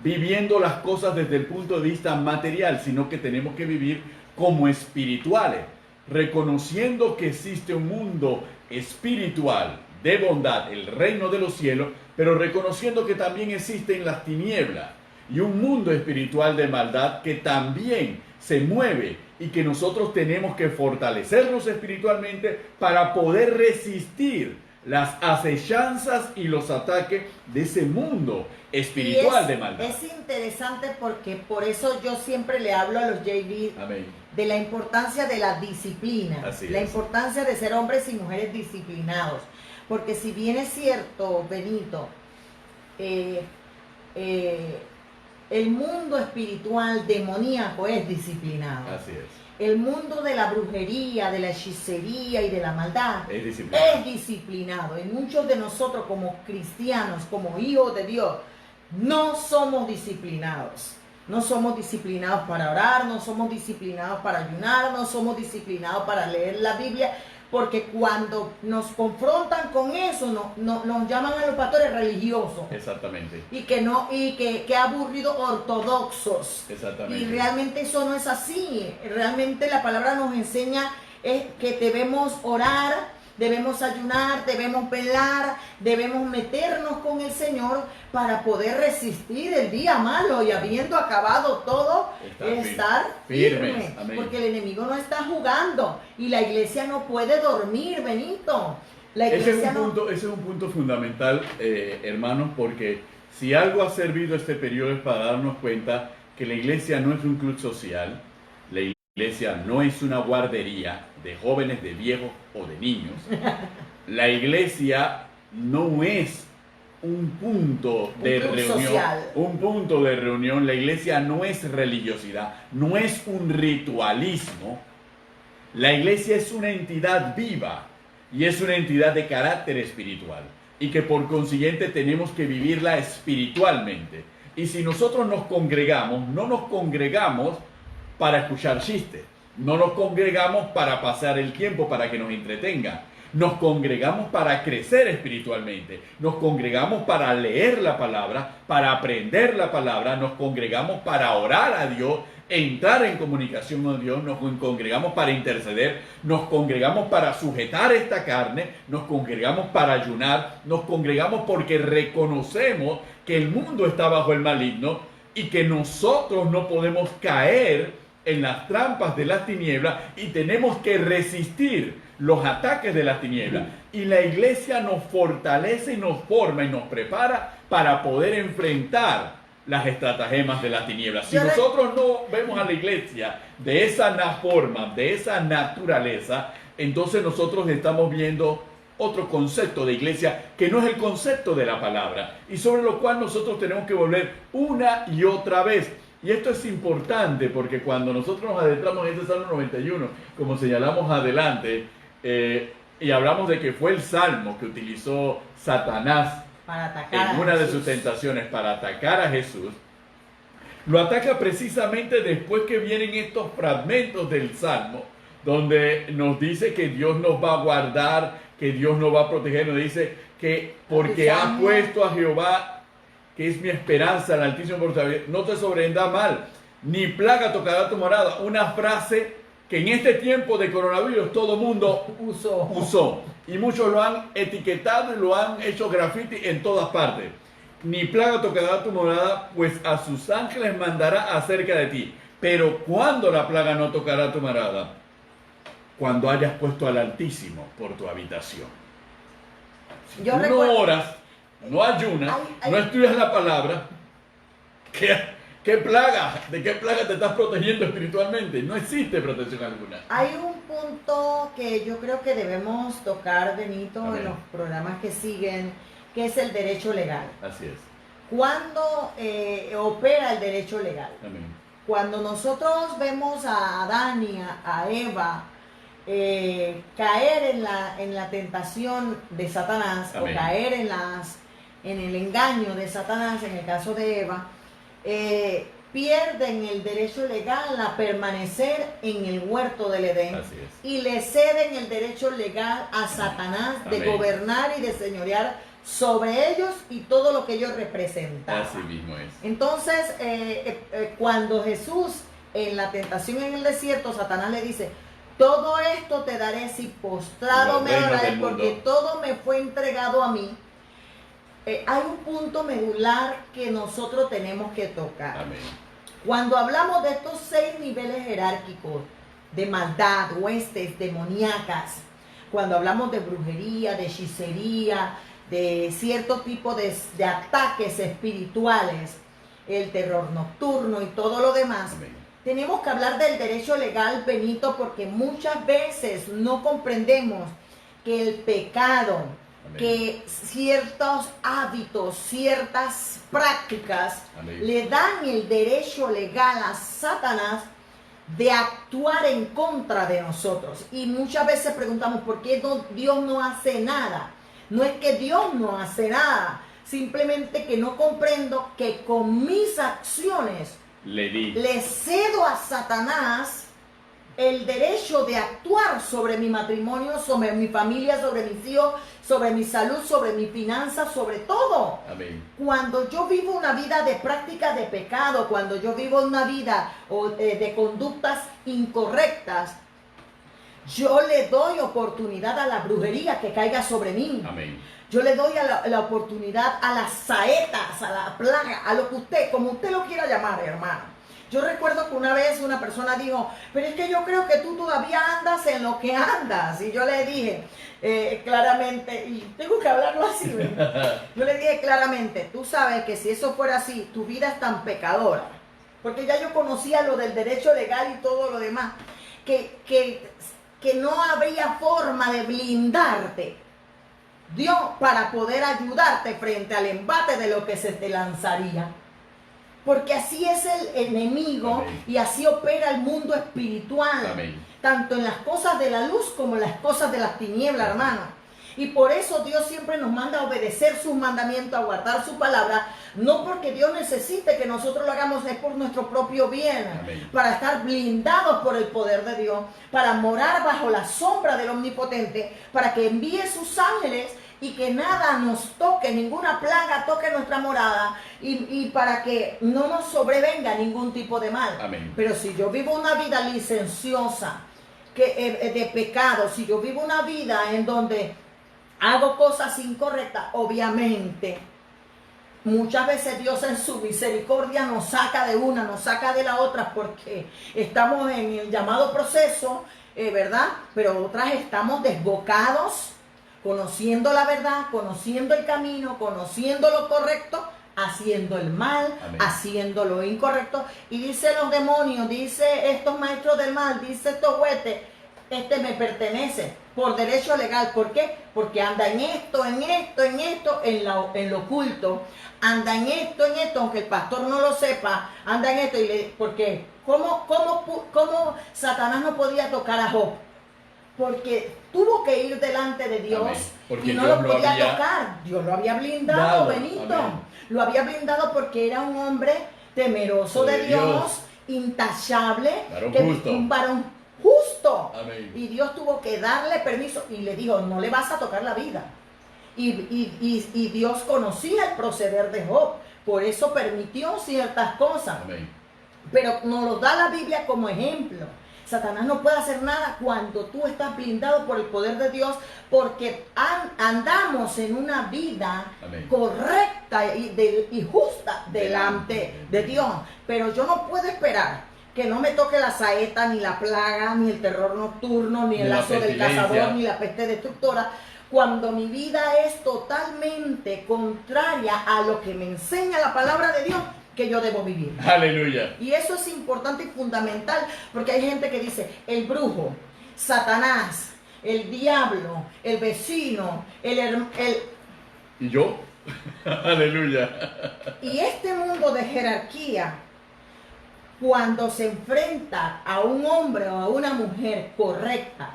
viviendo las cosas desde el punto de vista material, sino que tenemos que vivir como espirituales, reconociendo que existe un mundo espiritual de bondad, el reino de los cielos, pero reconociendo que también existen las tinieblas y un mundo espiritual de maldad que también se mueve y que nosotros tenemos que fortalecernos espiritualmente para poder resistir las acechanzas y los ataques de ese mundo espiritual de maldad. Es interesante porque por eso yo siempre le hablo a los JV de la importancia de la disciplina, la importancia de ser hombres y mujeres disciplinados. Porque si bien es cierto, Benito, el mundo espiritual demoníaco es disciplinado. Así es. El mundo de la brujería, de la hechicería y de la maldad es disciplinado. Y muchos de nosotros como cristianos, como hijos de Dios, no somos disciplinados. No somos disciplinados para orar, no somos disciplinados para ayunar, no somos disciplinados para leer la Biblia. Porque cuando nos confrontan con eso, nos llaman a los pastores religiosos. Exactamente. Y que aburrido ortodoxos. Exactamente. Y realmente eso no es así. Realmente la palabra nos enseña que debemos orar, debemos ayunar, debemos velar, debemos meternos con el Señor para poder resistir el día malo y habiendo acabado todo, estar firme. Porque el enemigo no está jugando y la iglesia no puede dormir, Benito. Ese es un punto fundamental, hermanos, porque si algo ha servido este periodo es para darnos cuenta que la iglesia no es un club social, la iglesia no es una guardería de jóvenes, de viejos o de niños. La iglesia no es un punto de reunión social. Un punto de reunión. La iglesia no es religiosidad, no es un ritualismo. La iglesia es una entidad viva y es una entidad de carácter espiritual y que por consiguiente tenemos que vivirla espiritualmente. Y si nosotros nos congregamos, no nos congregamos para escuchar chistes, no nos congregamos para pasar el tiempo, para que nos entretenga. Nos congregamos para crecer espiritualmente. Nos congregamos para leer la palabra, para aprender la palabra. Nos congregamos para orar a Dios, entrar en comunicación con Dios. Nos congregamos para interceder. Nos congregamos para sujetar esta carne. Nos congregamos para ayunar. Nos congregamos porque reconocemos que el mundo está bajo el maligno y que nosotros no podemos caer en las trampas de las tinieblas y tenemos que resistir los ataques de las tinieblas. Y la iglesia nos fortalece y nos forma y nos prepara para poder enfrentar las estratagemas de las tinieblas. Si nosotros no vemos a la iglesia de esa forma, de esa naturaleza, entonces nosotros estamos viendo otro concepto de iglesia que no es el concepto de la palabra y sobre lo cual nosotros tenemos que volver una y otra vez. Y esto es importante porque cuando nosotros nos adentramos en este Salmo 91, como señalamos adelante, y hablamos de que fue el Salmo que utilizó Satanás para atacar en una de sus tentaciones para atacar a Jesús, lo ataca precisamente después que vienen estos fragmentos del Salmo, donde nos dice que Dios nos va a guardar, que Dios nos va a proteger, nos dice que porque ha puesto a Jehová, que es mi esperanza, el Altísimo por tu vida, no te sobrevendrá mal, ni plaga tocará tu morada. Una frase que en este tiempo de coronavirus todo el mundo usó. Y muchos lo han etiquetado y lo han hecho graffiti en todas partes. Ni plaga tocará tu morada, pues a sus ángeles mandará acerca de ti. Pero ¿cuándo la plaga no tocará tu morada? cuando hayas puesto al Altísimo por tu habitación. Si Yo tú recuerdo- no oras, no ayunas, no estudias la palabra, ¿qué plaga? ¿De qué plaga te estás protegiendo espiritualmente? No existe protección alguna. Hay un punto que yo creo que debemos tocar, Benito, Amén. en los programas que siguen, que es el derecho legal. Así es. ¿Cuándo opera el derecho legal? Amén. Cuando nosotros vemos a Adán y a Eva caer en la tentación de Satanás, Amén. o caer en el engaño de Satanás, en el caso de Eva, pierden el derecho legal a permanecer en el huerto del Edén. Así es. Y le ceden el derecho legal a Satanás de Amén. gobernar y de señorear sobre ellos y todo lo que ellos representaban. Así mismo es. Entonces, cuando Jesús en la tentación en el desierto, Satanás le dice: todo esto te daré si postrado Los me reinos adoraré, del porque mundo. todo me fue entregado a mí. Hay un punto medular que nosotros tenemos que tocar. Amén. Cuando hablamos de estos 6 niveles jerárquicos de maldad, huestes demoníacas, cuando hablamos de brujería, de hechicería, de cierto tipo de ataques espirituales, el terror nocturno y todo lo demás, Amén. tenemos que hablar del derecho legal, Benito, porque muchas veces no comprendemos que el pecado, Amén. que ciertos hábitos, ciertas prácticas Amén. le dan el derecho legal a Satanás de actuar en contra de nosotros. Y muchas veces preguntamos por qué Dios no hace nada. No es que Dios no hace nada, simplemente que no comprendo que con mis acciones le cedo a Satanás el derecho de actuar sobre mi matrimonio, sobre mi familia, sobre mis hijos, sobre mi salud, sobre mi finanzas, sobre todo. Amén. Cuando yo vivo una vida de práctica de pecado, cuando yo vivo una vida de conductas incorrectas, yo le doy oportunidad a la brujería que caiga sobre mí. Amén. Yo le doy la oportunidad a las saetas, a la plaga, a lo que usted, como usted lo quiera llamar, hermano. Yo recuerdo que una vez una persona dijo: pero es que yo creo que tú todavía andas en lo que andas. Y yo le dije claramente, y tengo que hablarlo así, ¿verdad? Yo le dije claramente: tú sabes que si eso fuera así, tu vida es tan pecadora. Porque ya yo conocía lo del derecho legal y todo lo demás. Que no habría forma de blindarte Dios para poder ayudarte frente al embate de lo que se te lanzaría. Porque así es el enemigo. Amén. Y así opera el mundo espiritual. Amén. Tanto en las cosas de la luz como en las cosas de las tinieblas, hermano. Y por eso Dios siempre nos manda a obedecer sus mandamientos, a guardar su palabra. No porque Dios necesite que nosotros lo hagamos, es por nuestro propio bien. Amén. Para estar blindados por el poder de Dios. Para morar bajo la sombra del Omnipotente. Para que envíe sus ángeles y que nada nos toque, ninguna plaga toque nuestra morada, y para que no nos sobrevenga ningún tipo de mal. Amén. Pero si yo vivo una vida licenciosa, de pecado, si yo vivo una vida en donde hago cosas incorrectas, obviamente muchas veces Dios en su misericordia nos saca de una, nos saca de la otra, porque estamos en el llamado proceso, ¿verdad? Pero otras estamos desbocados, conociendo la verdad, conociendo el camino, conociendo lo correcto, haciendo el mal, Amén. haciendo lo incorrecto. Y dice los demonios, dice estos maestros del mal, dice estos huestes: este me pertenece por derecho legal. ¿Por qué? Porque anda en esto, en lo oculto. Anda en esto, aunque el pastor no lo sepa, anda en esto. Porque ¿cómo Satanás no podía tocar a Job? Porque tuvo que ir delante de Dios. Amén. Porque Y no Dios lo lo podía había tocar. Dios lo había blindado, dado. Benito. Amén. Lo había blindado porque era un hombre temeroso de Dios, intachable, Varón justo. un varón justo. Amén. Y Dios tuvo que darle permiso y le dijo: no le vas a tocar la vida. Y Dios conocía el proceder de Job, por eso permitió ciertas cosas. Amén. Pero nos lo da la Biblia como ejemplo. Satanás no puede hacer nada cuando tú estás blindado por el poder de Dios, porque andamos en una vida Amén. correcta y justa delante de Dios. Pero yo no puedo esperar que no me toque la saeta, ni la plaga, ni el terror nocturno, ni el lazo del cazador, ni la peste destructora, cuando mi vida es totalmente contraria a lo que me enseña la palabra de Dios que yo debo vivir. Aleluya. Y eso es importante y fundamental, porque hay gente que dice, el brujo, Satanás, el diablo, el vecino, ¿Y yo? Aleluya. Y este mundo de jerarquía, cuando se enfrenta a un hombre o a una mujer correcta,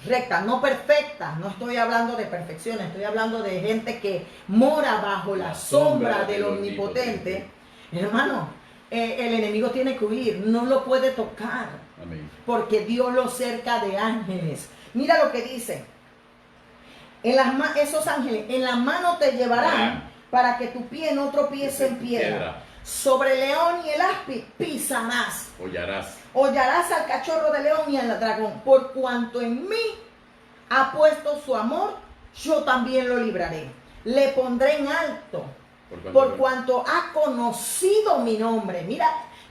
recta, no perfecta, no estoy hablando de perfección, estoy hablando de gente que mora bajo la sombra del omnipotente, hermano, el enemigo tiene que huir, no lo puede tocar. Amén. Porque Dios lo cerca de ángeles. Mira lo que dice. Esos ángeles en la mano te llevarán para que tu pie no tropiece en piedra. Sobre el león y el áspid pisarás. Hollarás al cachorro de león y al dragón. Por cuanto en mí ha puesto su amor, yo también lo libraré. Le pondré en alto. Por cuanto ha conocido mi nombre.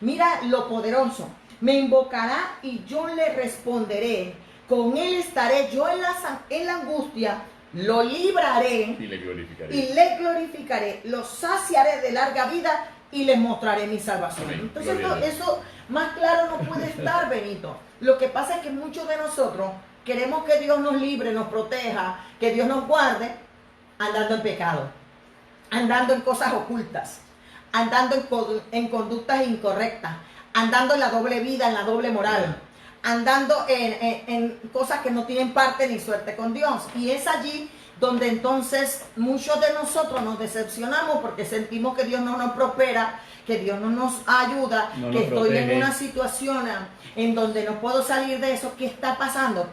Mira lo poderoso. Me invocará y yo le responderé. Con él estaré yo en la angustia. Lo libraré y le glorificaré. Lo saciaré de larga vida y les mostraré mi salvación. Amén. Entonces eso más claro no puede estar, Benito. Lo que pasa es que muchos de nosotros queremos que Dios nos libre, nos proteja, que Dios nos guarde andando en pecado, andando en cosas ocultas, andando en conductas incorrectas, andando en la doble vida, en la doble moral, andando en cosas que no tienen parte ni suerte con Dios. Y es allí donde entonces muchos de nosotros nos decepcionamos porque sentimos que Dios no nos prospera, que Dios no nos ayuda, que estoy en una situación en donde no puedo salir de eso. ¿Qué está pasando?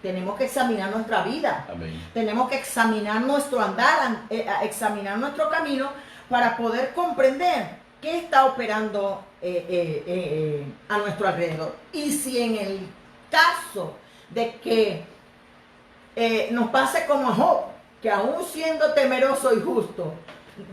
Tenemos que examinar nuestra vida. Amén. Tenemos que examinar nuestro andar, examinar nuestro camino para poder comprender qué está operando a nuestro alrededor. Y si en el caso de que nos pase como a Job, que aún siendo temeroso y justo,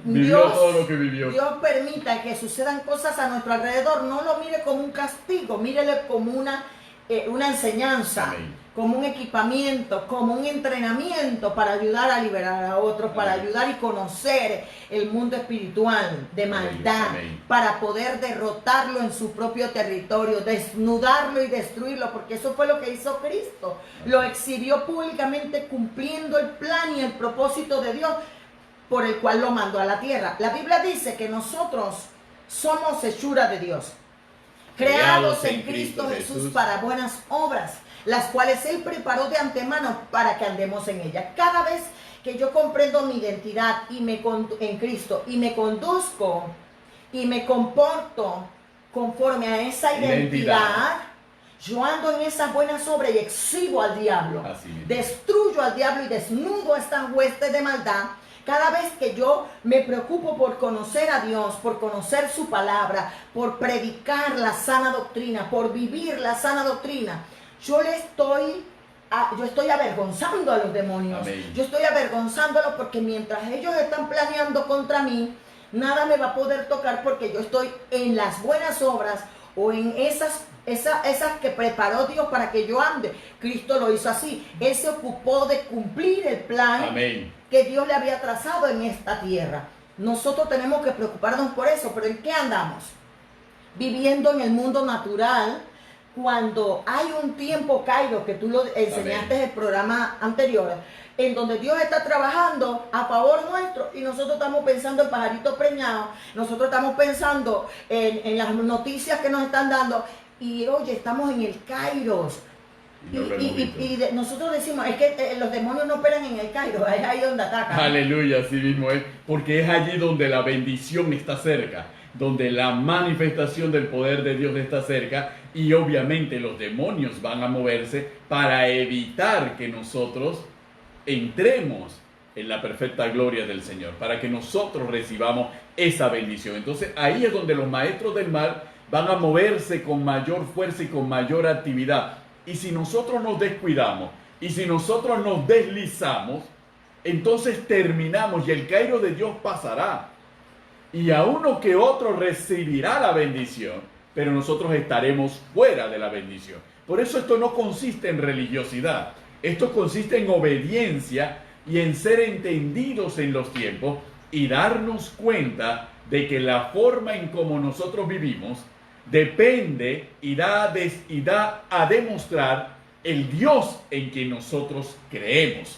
vivió todo lo que vivió. Dios permita que sucedan cosas a nuestro alrededor, no lo mire como un castigo, mírele como una enseñanza. Amén. Como un equipamiento, como un entrenamiento para ayudar a liberar a otros, para ayudar y conocer el mundo espiritual de maldad, para poder derrotarlo en su propio territorio, desnudarlo y destruirlo, porque eso fue lo que hizo Cristo. Lo exhibió públicamente cumpliendo el plan y el propósito de Dios por el cual lo mandó a la tierra. La Biblia dice que nosotros somos hechura de Dios, creados en Cristo Jesús para buenas obras, las cuales Él preparó de antemano para que andemos en ellas. Cada vez que yo comprendo mi identidad en Cristo y me conduzco y me comporto conforme a esa identidad, yo ando en esas buenas obras y exhibo al diablo, destruyo al diablo y desnudo a esta hueste de maldad. Cada vez que yo me preocupo por conocer a Dios, por conocer su palabra, por predicar la sana doctrina, por vivir la sana doctrina, yo estoy avergonzando a los demonios. Amén. Yo estoy avergonzándolos porque mientras ellos están planeando contra mí, nada me va a poder tocar porque yo estoy en las buenas obras o en esas que preparó Dios para que yo ande. Cristo lo hizo así. Él se ocupó de cumplir el plan. Amén. Que Dios le había trazado en esta tierra. Nosotros tenemos que preocuparnos por eso. ¿Pero en qué andamos? Viviendo en el mundo natural, cuando hay un tiempo, Cairo, que tú lo enseñaste en el programa anterior, en donde Dios está trabajando a favor nuestro y nosotros estamos pensando en pajaritos preñados, nosotros estamos pensando en las noticias que nos están dando y oye, estamos en el Kairos. Nosotros decimos, es que los demonios no operan en el Kairos, es ahí donde atacan. Aleluya, así mismo es, porque es allí donde la bendición está cerca, donde la manifestación del poder de Dios está cerca y obviamente los demonios van a moverse para evitar que nosotros entremos en la perfecta gloria del Señor, para que nosotros recibamos esa bendición. Entonces ahí es donde los maestros del mal van a moverse con mayor fuerza y con mayor actividad. Y si nosotros nos descuidamos y si nosotros nos deslizamos, entonces terminamos y el Kairos de Dios pasará. Y a uno que otro recibirá la bendición, pero nosotros estaremos fuera de la bendición. Por eso esto no consiste en religiosidad, esto consiste en obediencia y en ser entendidos en los tiempos y darnos cuenta de que la forma en como nosotros vivimos depende y da a demostrar el Dios en que nosotros creemos.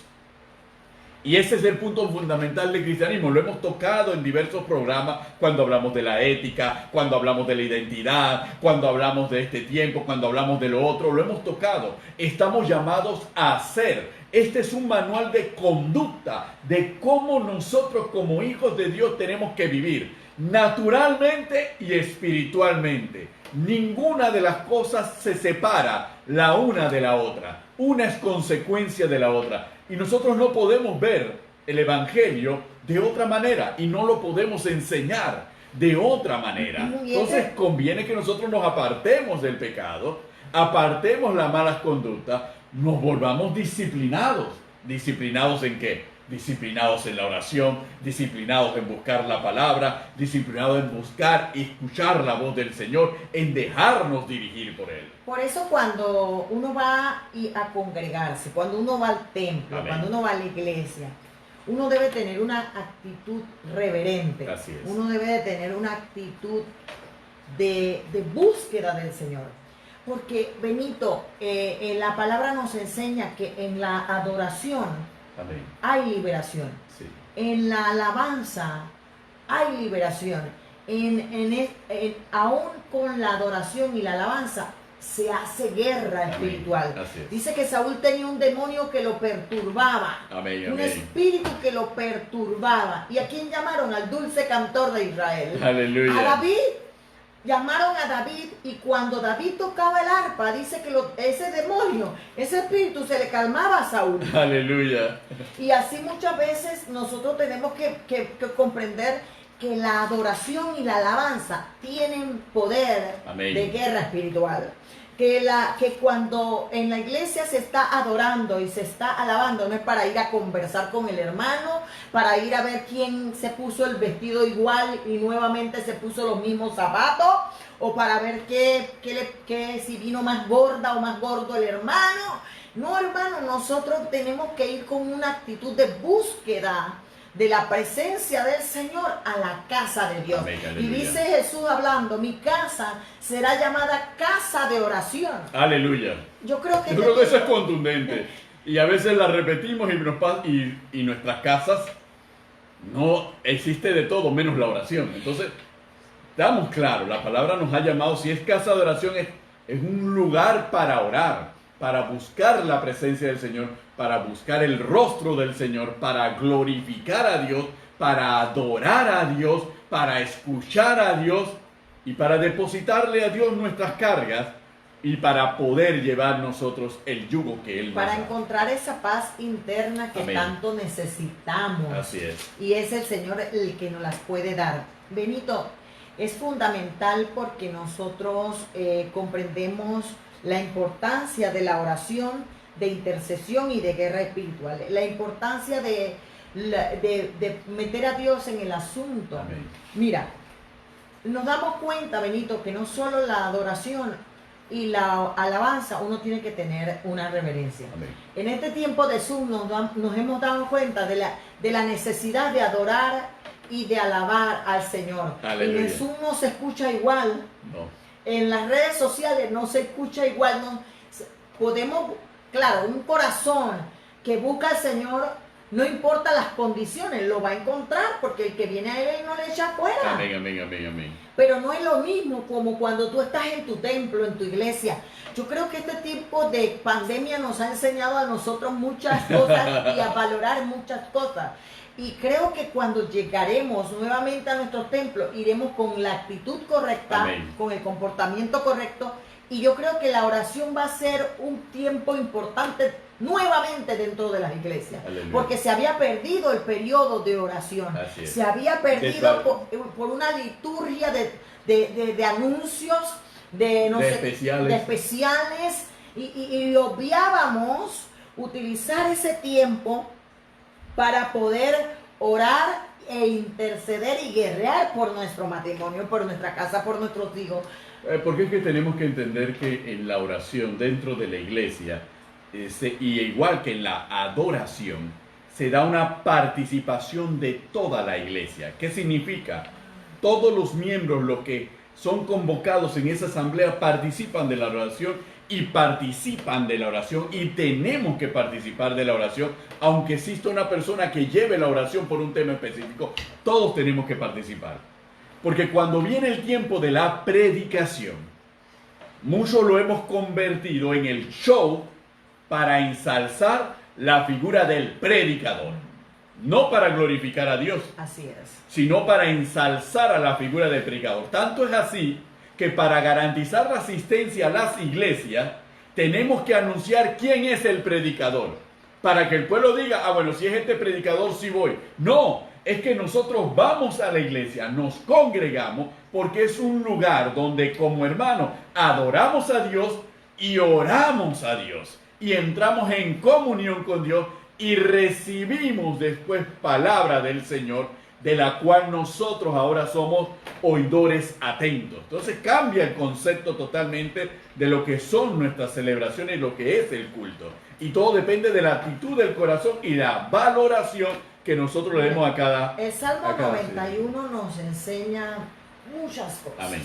Y ese es el punto fundamental del cristianismo. Lo hemos tocado en diversos programas cuando hablamos de la ética, cuando hablamos de la identidad, cuando hablamos de este tiempo, cuando hablamos de lo otro. Lo hemos tocado. Estamos llamados a ser. Este es un manual de conducta de cómo nosotros como hijos de Dios tenemos que vivir naturalmente y espiritualmente. Ninguna de las cosas se separa la una de la otra. Una es consecuencia de la otra. Y nosotros no podemos ver el Evangelio de otra manera y no lo podemos enseñar de otra manera. Entonces conviene que nosotros nos apartemos del pecado, apartemos las malas conductas, nos volvamos disciplinados. ¿Disciplinados en qué? Disciplinados en la oración, disciplinados en buscar la palabra, disciplinados en buscar y escuchar la voz del Señor, en dejarnos dirigir por Él. Por eso cuando uno va a congregarse, cuando uno va al templo, Amén. Cuando uno va a la iglesia, uno debe tener una actitud reverente. Así es. Uno debe de tener una actitud de búsqueda del Señor. Porque, Benito, la palabra nos enseña que en la adoración Amén. hay liberación. Sí. En la alabanza hay liberación. Aún con la adoración y la alabanza se hace guerra espiritual. Dice que Saúl tenía un demonio que lo perturbaba. Amén, un espíritu que lo perturbaba. ¿Y a quién llamaron? Al dulce cantor de Israel. Aleluya. A David. Llamaron a David y cuando David tocaba el arpa, dice que ese demonio, ese espíritu se le calmaba a Saúl. Aleluya. Y así muchas veces nosotros tenemos que comprender que la adoración y la alabanza tienen poder Amén. de guerra espiritual. Que cuando en la iglesia se está adorando y se está alabando, no es para ir a conversar con el hermano, para ir a ver quién se puso el vestido igual y nuevamente se puso los mismos zapatos, o para ver si vino más gorda o más gordo el hermano. No, hermano, nosotros tenemos que ir con una actitud de búsqueda de la presencia del Señor a la casa de Dios. Amén, y dice Jesús hablando, mi casa será llamada casa de oración. Aleluya. Yo creo que eso es contundente. Y a veces la repetimos y nuestras casas no existe de todo menos la oración. Entonces, estamos claros, la palabra nos ha llamado, si es casa de oración, es un lugar para orar, para buscar la presencia del Señor, para buscar el rostro del Señor, para glorificar a Dios, para adorar a Dios, para escuchar a Dios y para depositarle a Dios nuestras cargas y para poder llevar nosotros el yugo que Él nos para da. encontrar esa paz interna que Amén. Tanto necesitamos. Así es. Y es el Señor el que nos las puede dar. Benito, es fundamental porque nosotros comprendemos la importancia de la oración, de intercesión y de guerra espiritual. La importancia de meter a Dios en el asunto. Amén. Mira, nos damos cuenta, Benito, que no solo la adoración y la alabanza uno tiene que tener una reverencia. Amén. En este tiempo de Zoom nos hemos dado cuenta de la necesidad de adorar y de alabar al Señor. Aleluya. En el Zoom no se escucha igual. No. En las redes sociales no se escucha igual. No, podemos, claro, un corazón que busca al Señor, no importa las condiciones, lo va a encontrar, porque el que viene a Él no le echa fuera. Amén, amén, amén, amén. Pero no es lo mismo como cuando tú estás en tu templo, en tu iglesia. Yo creo que este tipo de pandemia nos ha enseñado a nosotros muchas cosas y a valorar muchas cosas. Y creo que cuando llegaremos nuevamente a nuestros templos, iremos con la actitud correcta, Amén. con el comportamiento correcto. Y yo creo que la oración va a ser un tiempo importante nuevamente dentro de las iglesias. Aleluya. Porque se había perdido el periodo de oración. Así es. Se había perdido por una liturgia de anuncios, de especiales y obviábamos utilizar ese tiempo para poder orar e interceder y guerrear por nuestro matrimonio, por nuestra casa, por nuestros hijos. Porque es que tenemos que entender que en la oración dentro de la iglesia, y igual que en la adoración, se da una participación de toda la iglesia. ¿Qué significa? Todos los miembros, los que son convocados en esa asamblea, participan de la oración y tenemos que participar de la oración, aunque exista una persona que lleve la oración por un tema específico, todos tenemos que participar. Porque cuando viene el tiempo de la predicación, muchos lo hemos convertido en el show para ensalzar la figura del predicador. No para glorificar a Dios, así es, sino para ensalzar a la figura del predicador. Tanto es así que para garantizar la asistencia a las iglesias, tenemos que anunciar quién es el predicador. Para que el pueblo diga, ah, bueno, si es este predicador, sí voy. No. Es que nosotros vamos a la iglesia, nos congregamos, porque es un lugar donde como hermanos adoramos a Dios y oramos a Dios. Y entramos en comunión con Dios y recibimos después palabra del Señor, de la cual nosotros ahora somos oidores atentos. Entonces cambia el concepto totalmente de lo que son nuestras celebraciones y lo que es el culto. Y todo depende de la actitud del corazón y la valoración que nosotros le demos a cada... El Salmo 91 nos enseña muchas cosas. Amén.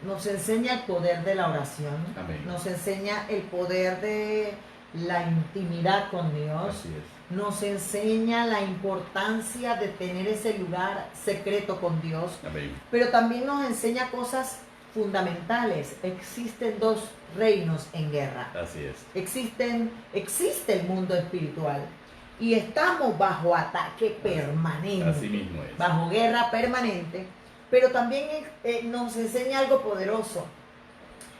Nos enseña el poder de la oración. Amén. Nos enseña el poder de la intimidad con Dios. Así es. Nos enseña la importancia de tener ese lugar secreto con Dios. Amén. Pero también nos enseña cosas fundamentales. Existen dos reinos en guerra. Así es. Existe el mundo espiritual. Y estamos bajo ataque permanente, así mismo es, bajo guerra permanente, pero también nos enseña algo poderoso,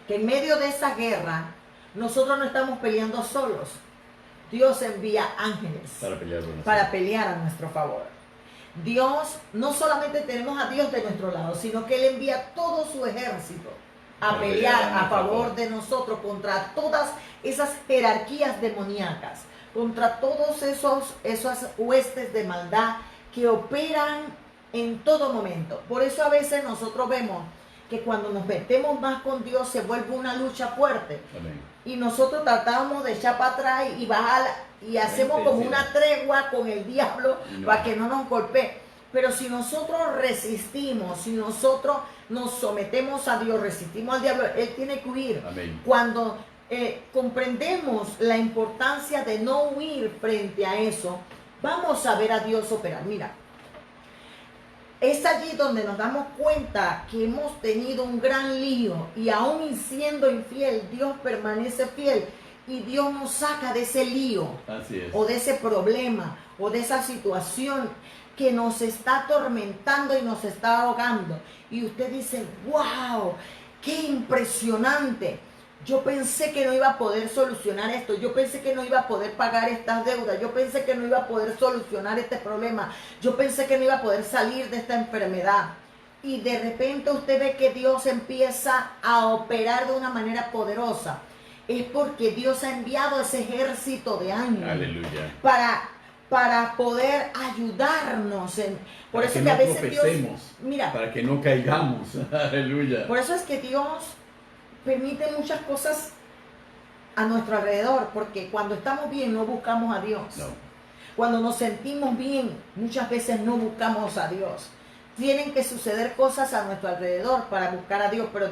que en medio de esa guerra nosotros no estamos peleando solos. Dios envía ángeles para pelear a nuestro favor. Dios, no solamente tenemos a Dios de nuestro lado, sino que Él envía todo su ejército a pelear a favor de nosotros contra todas esas jerarquías demoníacas, contra todos esas huestes de maldad que operan en todo momento. Por eso a veces nosotros vemos que cuando nos metemos más con Dios se vuelve una lucha fuerte. Amén. Y nosotros tratamos de echar para atrás y bajar y hacemos como una tregua con el diablo para que no nos golpee. Pero si nosotros resistimos, si nosotros nos sometemos a Dios, resistimos al diablo, Él tiene que huir. Amén. Cuando comprendemos la importancia de no huir frente a eso, vamos a ver a Dios operar. Mira, es allí donde nos damos cuenta que hemos tenido un gran lío y aún siendo infiel, Dios permanece fiel y Dios nos saca de ese lío. Así es. O de ese problema o de esa situación que nos está atormentando y nos está ahogando. Y usted dice, wow, qué impresionante. Yo pensé que no iba a poder solucionar esto, yo pensé que no iba a poder pagar estas deudas, yo pensé que no iba a poder solucionar este problema, yo pensé que no iba a poder salir de esta enfermedad. Y de repente usted ve que Dios empieza a operar de una manera poderosa. Es porque Dios ha enviado ese ejército de ángeles. Aleluya. Para poder ayudarnos. Por eso que que a no veces tropecemos, Dios, mira, para que no caigamos. Aleluya. por eso es que Dios permite muchas cosas a nuestro alrededor, porque cuando estamos bien no buscamos a Dios. No. Cuando nos sentimos bien, muchas veces no buscamos a Dios. Tienen que suceder cosas a nuestro alrededor para buscar a Dios, pero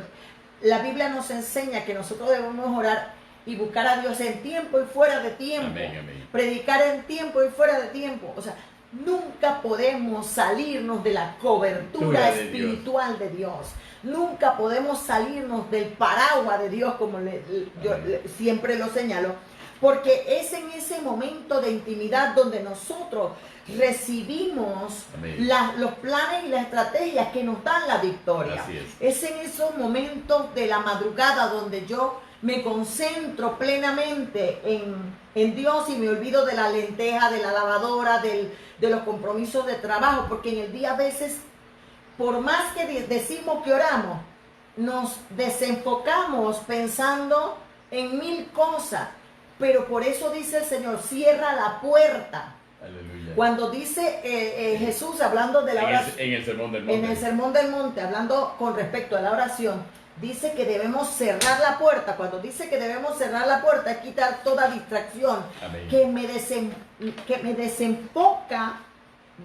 la Biblia nos enseña que nosotros debemos orar y buscar a Dios en tiempo y fuera de tiempo. Amén, amén. Predicar en tiempo y fuera de tiempo. O sea, nunca podemos salirnos de la cobertura espiritual de Dios. Nunca podemos salirnos del paraguas de Dios, como yo siempre lo señalo, porque es en ese momento de intimidad donde nosotros recibimos los planes y las estrategias que nos dan la victoria. Así es. Es en esos momentos de la madrugada donde yo me concentro plenamente en Dios y me olvido de la lenteja, de la lavadora, de los compromisos de trabajo, porque en el día a veces, por más que decimos que oramos, nos desenfocamos pensando en mil cosas, pero por eso dice el Señor, cierra la puerta. Aleluya. Cuando dice Jesús hablando de la oración, en el Sermón del Monte. en el Sermón del Monte, hablando con respecto a la oración, dice que debemos cerrar la puerta. Cuando dice que debemos cerrar la puerta, es quitar toda distracción que me desenfoca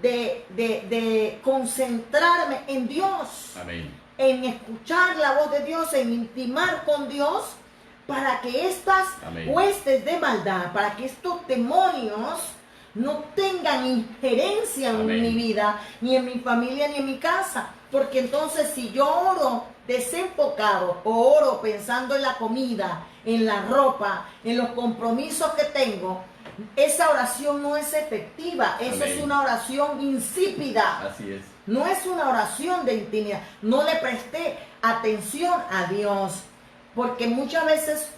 de concentrarme en Dios. Amén. En escuchar la voz de Dios, en intimar con Dios, para que estas huestes de maldad, para que estos demonios no tengan injerencia en mi vida, ni en mi familia, ni en mi casa. Porque entonces si yo oro desenfocado o oro pensando en la comida, en la ropa, en los compromisos que tengo, esa oración no es efectiva. Eso es una oración insípida. Así es. No es una oración de intimidad. No le presté atención a Dios. Porque muchas veces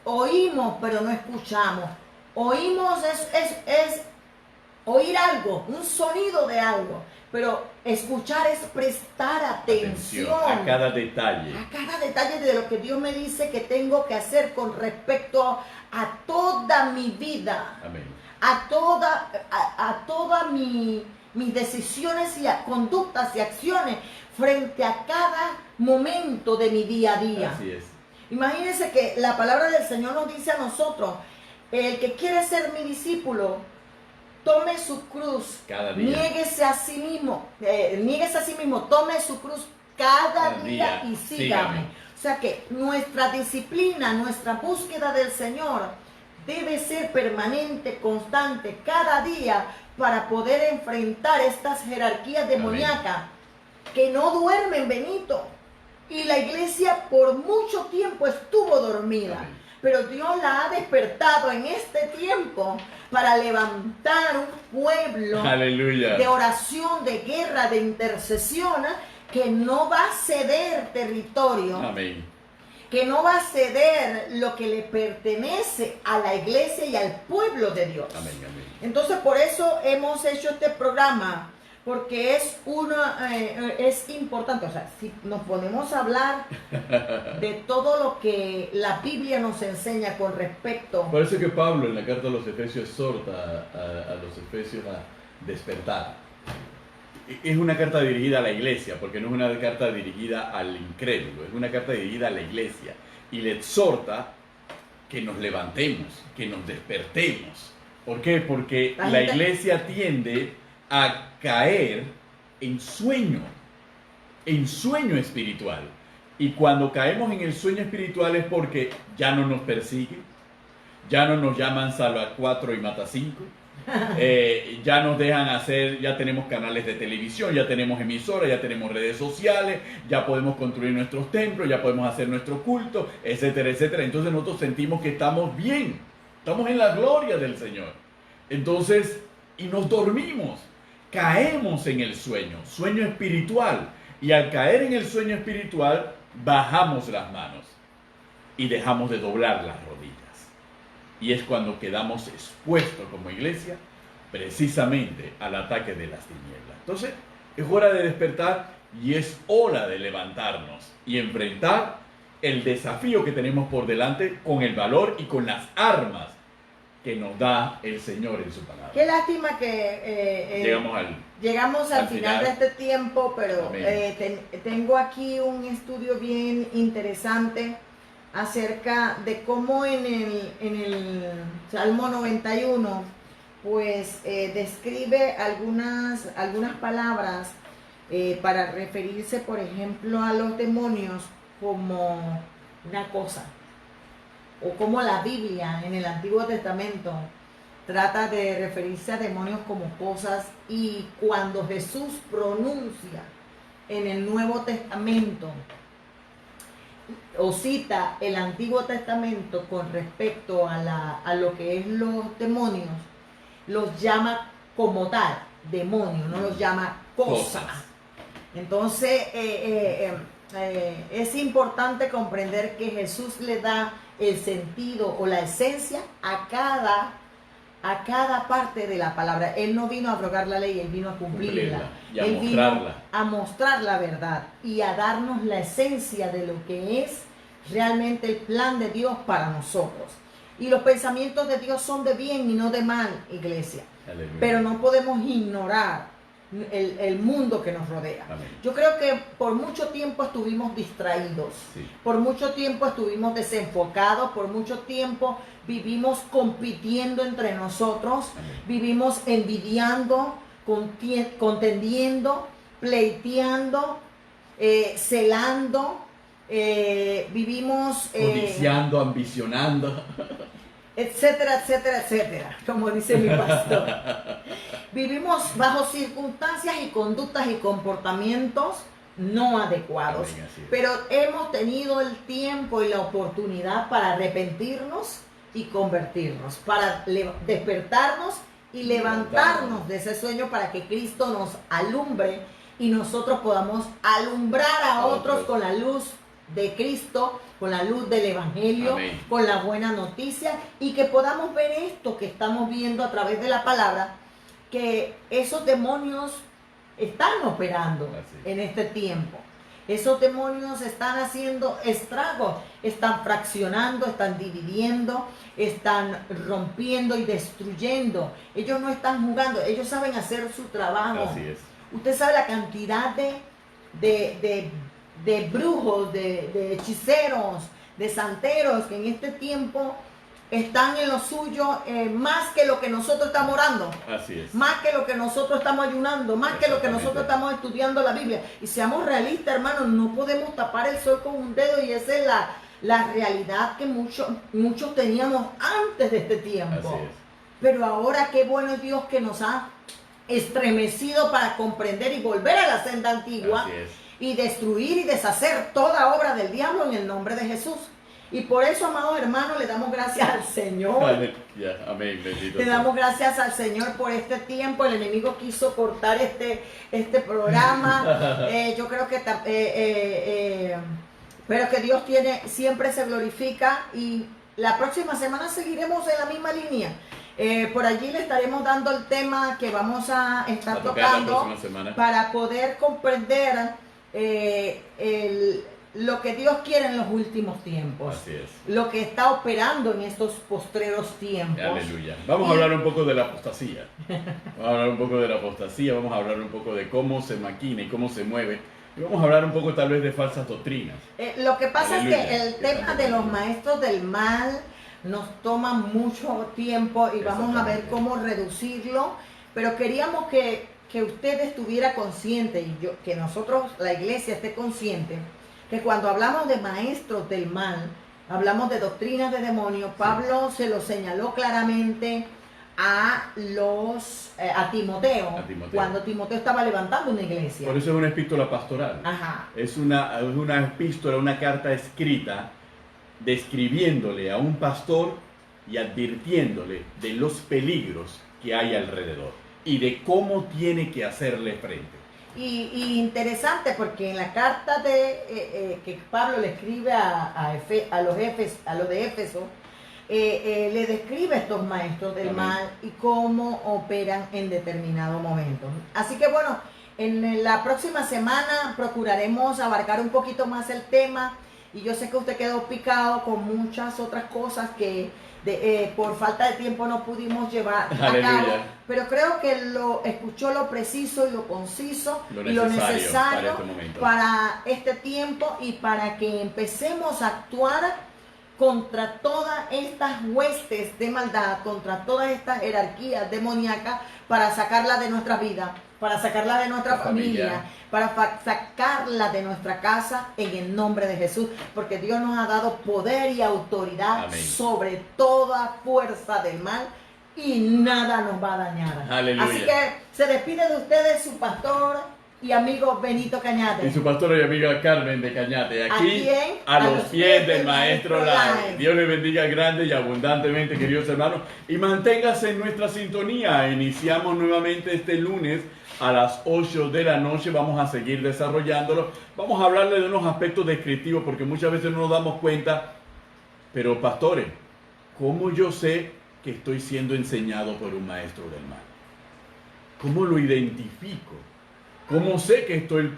oímos, pero no escuchamos. Oímos es oír algo, un sonido de algo. Pero escuchar es prestar atención a cada detalle. A cada detalle de lo que Dios me dice que tengo que hacer con respecto a toda mi vida. Amén. A todas mis decisiones y conductas y acciones frente a cada momento de mi día a día. Así es. Imagínense que la palabra del Señor nos dice a nosotros, el que quiere ser mi discípulo, tome su cruz, cada día. Niéguese a sí mismo, tome su cruz cada día y sígame. O sea que nuestra disciplina, nuestra búsqueda del Señor debe ser permanente, constante, cada día, para poder enfrentar estas jerarquías demoníacas que no duermen, Benito. Y la iglesia por mucho tiempo estuvo dormida. Pero Dios la ha despertado en este tiempo para levantar un pueblo de oración, de guerra, de intercesión, que no va a ceder territorio. Amén. Que no va a ceder lo que le pertenece a la iglesia y al pueblo de Dios. Amén, amén. Entonces por eso hemos hecho este programa, porque es importante. O sea, si nos ponemos a hablar de todo lo que la Biblia nos enseña con respecto. Por eso que Pablo en la carta a los Efesios exhorta a los Efesios a despertar. Es una carta dirigida a la iglesia, porque no es una carta dirigida al incrédulo, es una carta dirigida a la iglesia. Y le exhorta que nos levantemos, que nos despertemos. ¿Por qué? Porque la iglesia tiende a caer en sueño espiritual. Y cuando caemos en el sueño espiritual es porque ya no nos persiguen, ya no nos llaman salva 4 y mata 5, ya nos dejan hacer, ya tenemos canales de televisión, ya tenemos emisoras, ya tenemos redes sociales, ya podemos construir nuestros templos, ya podemos hacer nuestro culto, etcétera, etcétera. Entonces nosotros sentimos que estamos bien, estamos en la gloria del Señor. Entonces, y nos dormimos, caemos en el sueño espiritual. Y al caer en el sueño espiritual, bajamos las manos y dejamos de doblar las rodillas. Y es cuando quedamos expuestos como iglesia precisamente al ataque de las tinieblas. Entonces, es hora de despertar y es hora de levantarnos y enfrentar el desafío que tenemos por delante con el valor y con las armas que nos da el Señor en su palabra. Qué lástima que llegamos al final de este tiempo, pero tengo aquí un estudio bien interesante acerca de cómo en el Salmo 91 pues describe algunas palabras para referirse, por ejemplo, a los demonios como una cosa, o como la Biblia en el Antiguo Testamento trata de referirse a demonios como cosas, y cuando Jesús pronuncia en el Nuevo Testamento o cita el Antiguo Testamento con respecto a lo que es los demonios, los llama como tal, demonios, no los llama cosas. Entonces es importante comprender que Jesús le da el sentido o la esencia a cada parte de la palabra. Él no vino a abrogar la ley, Él vino a cumplirla. Y a Él mostrarla. vino a mostrar la verdad y a darnos la esencia de lo que es realmente el plan de Dios para nosotros. Y los pensamientos de Dios son de bien y no de mal, iglesia. Aleluya. pero no podemos ignorar el mundo que nos rodea. Amén. Yo creo que por mucho tiempo estuvimos distraídos, Sí. por mucho tiempo estuvimos desenfocados, por mucho tiempo vivimos compitiendo entre nosotros, Amén. vivimos envidiando, contendiendo, pleiteando, celando, vivimos Codiciando, ambicionando. etcétera, etcétera, etcétera, como dice mi pastor. Vivimos bajo circunstancias y conductas y comportamientos no adecuados, Amén, así es. pero hemos tenido el tiempo y la oportunidad para arrepentirnos y convertirnos, para despertarnos y levantarnos de ese sueño para que Cristo nos alumbre y nosotros podamos alumbrar a otros con la luz de Cristo, con la luz del Evangelio, Amén. con la buena noticia, y que podamos ver esto que estamos viendo a través de la palabra, que esos demonios están operando Así es. en este tiempo. Esos demonios están haciendo estragos, están fraccionando, están dividiendo, están rompiendo y destruyendo. Ellos no están jugando, ellos saben hacer su trabajo. Así es. Usted sabe la cantidad de brujos, de hechiceros, de santeros que en este tiempo están en lo suyo, más que lo que nosotros estamos orando, Así es. más que lo que nosotros estamos ayunando, más que lo que nosotros estamos estudiando la Biblia. Y seamos realistas, hermanos, no podemos tapar el sol con un dedo, y esa es la realidad que muchos teníamos antes de este tiempo. Así es. Pero ahora qué bueno es Dios que nos ha estremecido para comprender y volver a la senda antigua Así es. y destruir y deshacer toda obra del diablo en el nombre de Jesús. Y por eso, amados hermanos, le damos gracias al Señor. Aleluya. Amén. Bendito Le sea. damos gracias al Señor por este tiempo. El enemigo quiso cortar este programa. Yo creo que pero que Dios siempre se glorifica, y la próxima semana seguiremos en la misma línea. Por allí le estaremos dando el tema que vamos a estar A tocar la tocando próxima semana. para poder comprender lo que Dios quiere en los últimos tiempos, Así es. lo que está operando en estos postreros tiempos. Aleluya. Vamos a hablar un poco de la apostasía. Vamos a hablar un poco de la apostasía, vamos a hablar un poco de cómo se maquina y cómo se mueve. Y vamos a hablar un poco tal vez de falsas doctrinas. Lo que pasa Aleluya. es que el tema de los maestros del mal nos toma mucho tiempo y vamos a ver Exactamente. cómo reducirlo, pero queríamos que usted estuviera consciente, y que nosotros, la iglesia, esté consciente, que cuando hablamos de maestros del mal, hablamos de doctrinas de demonios. Pablo se lo señaló claramente a Timoteo, cuando Timoteo estaba levantando una iglesia. Por eso es una epístola pastoral. Ajá. Es una epístola, una carta escrita describiéndole a un pastor y advirtiéndole de los peligros que hay alrededor y de cómo tiene que hacerle frente. Y interesante, porque en la carta que Pablo le escribe a los de Éfeso, le describe a estos maestros del Amén. mal y cómo operan en determinado momento. Así que bueno, en la próxima semana procuraremos abarcar un poquito más el tema, y yo sé que usted quedó picado con muchas otras cosas que por falta de tiempo no pudimos llevar a Aleluya. cabo, pero creo que escuchó lo preciso y lo conciso y lo necesario para este momento. para este tiempo, y para que empecemos a actuar contra todas estas huestes de maldad, contra todas estas jerarquías demoníacas, para sacarla de nuestra vida, para sacarla de nuestra familia, para sacarla de nuestra casa, en el nombre de Jesús, porque Dios nos ha dado poder y autoridad Amén. sobre toda fuerza del mal, y nada nos va a dañar. Aleluya. Así que se despide de ustedes su pastor y amigo Benito Cañate. Y su pastora y amiga Carmen de Cañate, aquí en a los pies del Maestro Lai. Dios les bendiga grande y abundantemente, queridos hermanos, y manténgase en nuestra sintonía. Iniciamos nuevamente este lunes a las 8 de la noche, vamos a seguir desarrollándolo. Vamos a hablarle de unos aspectos descriptivos, porque muchas veces no nos damos cuenta. Pero pastores, ¿cómo yo sé que estoy siendo enseñado por un maestro del mal? ¿Cómo lo identifico? ¿Cómo sé que estoy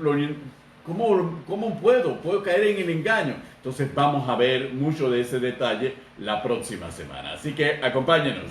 ¿Cómo puedo caer en el engaño? Entonces vamos a ver mucho de ese detalle la próxima semana. Así que acompáñenos.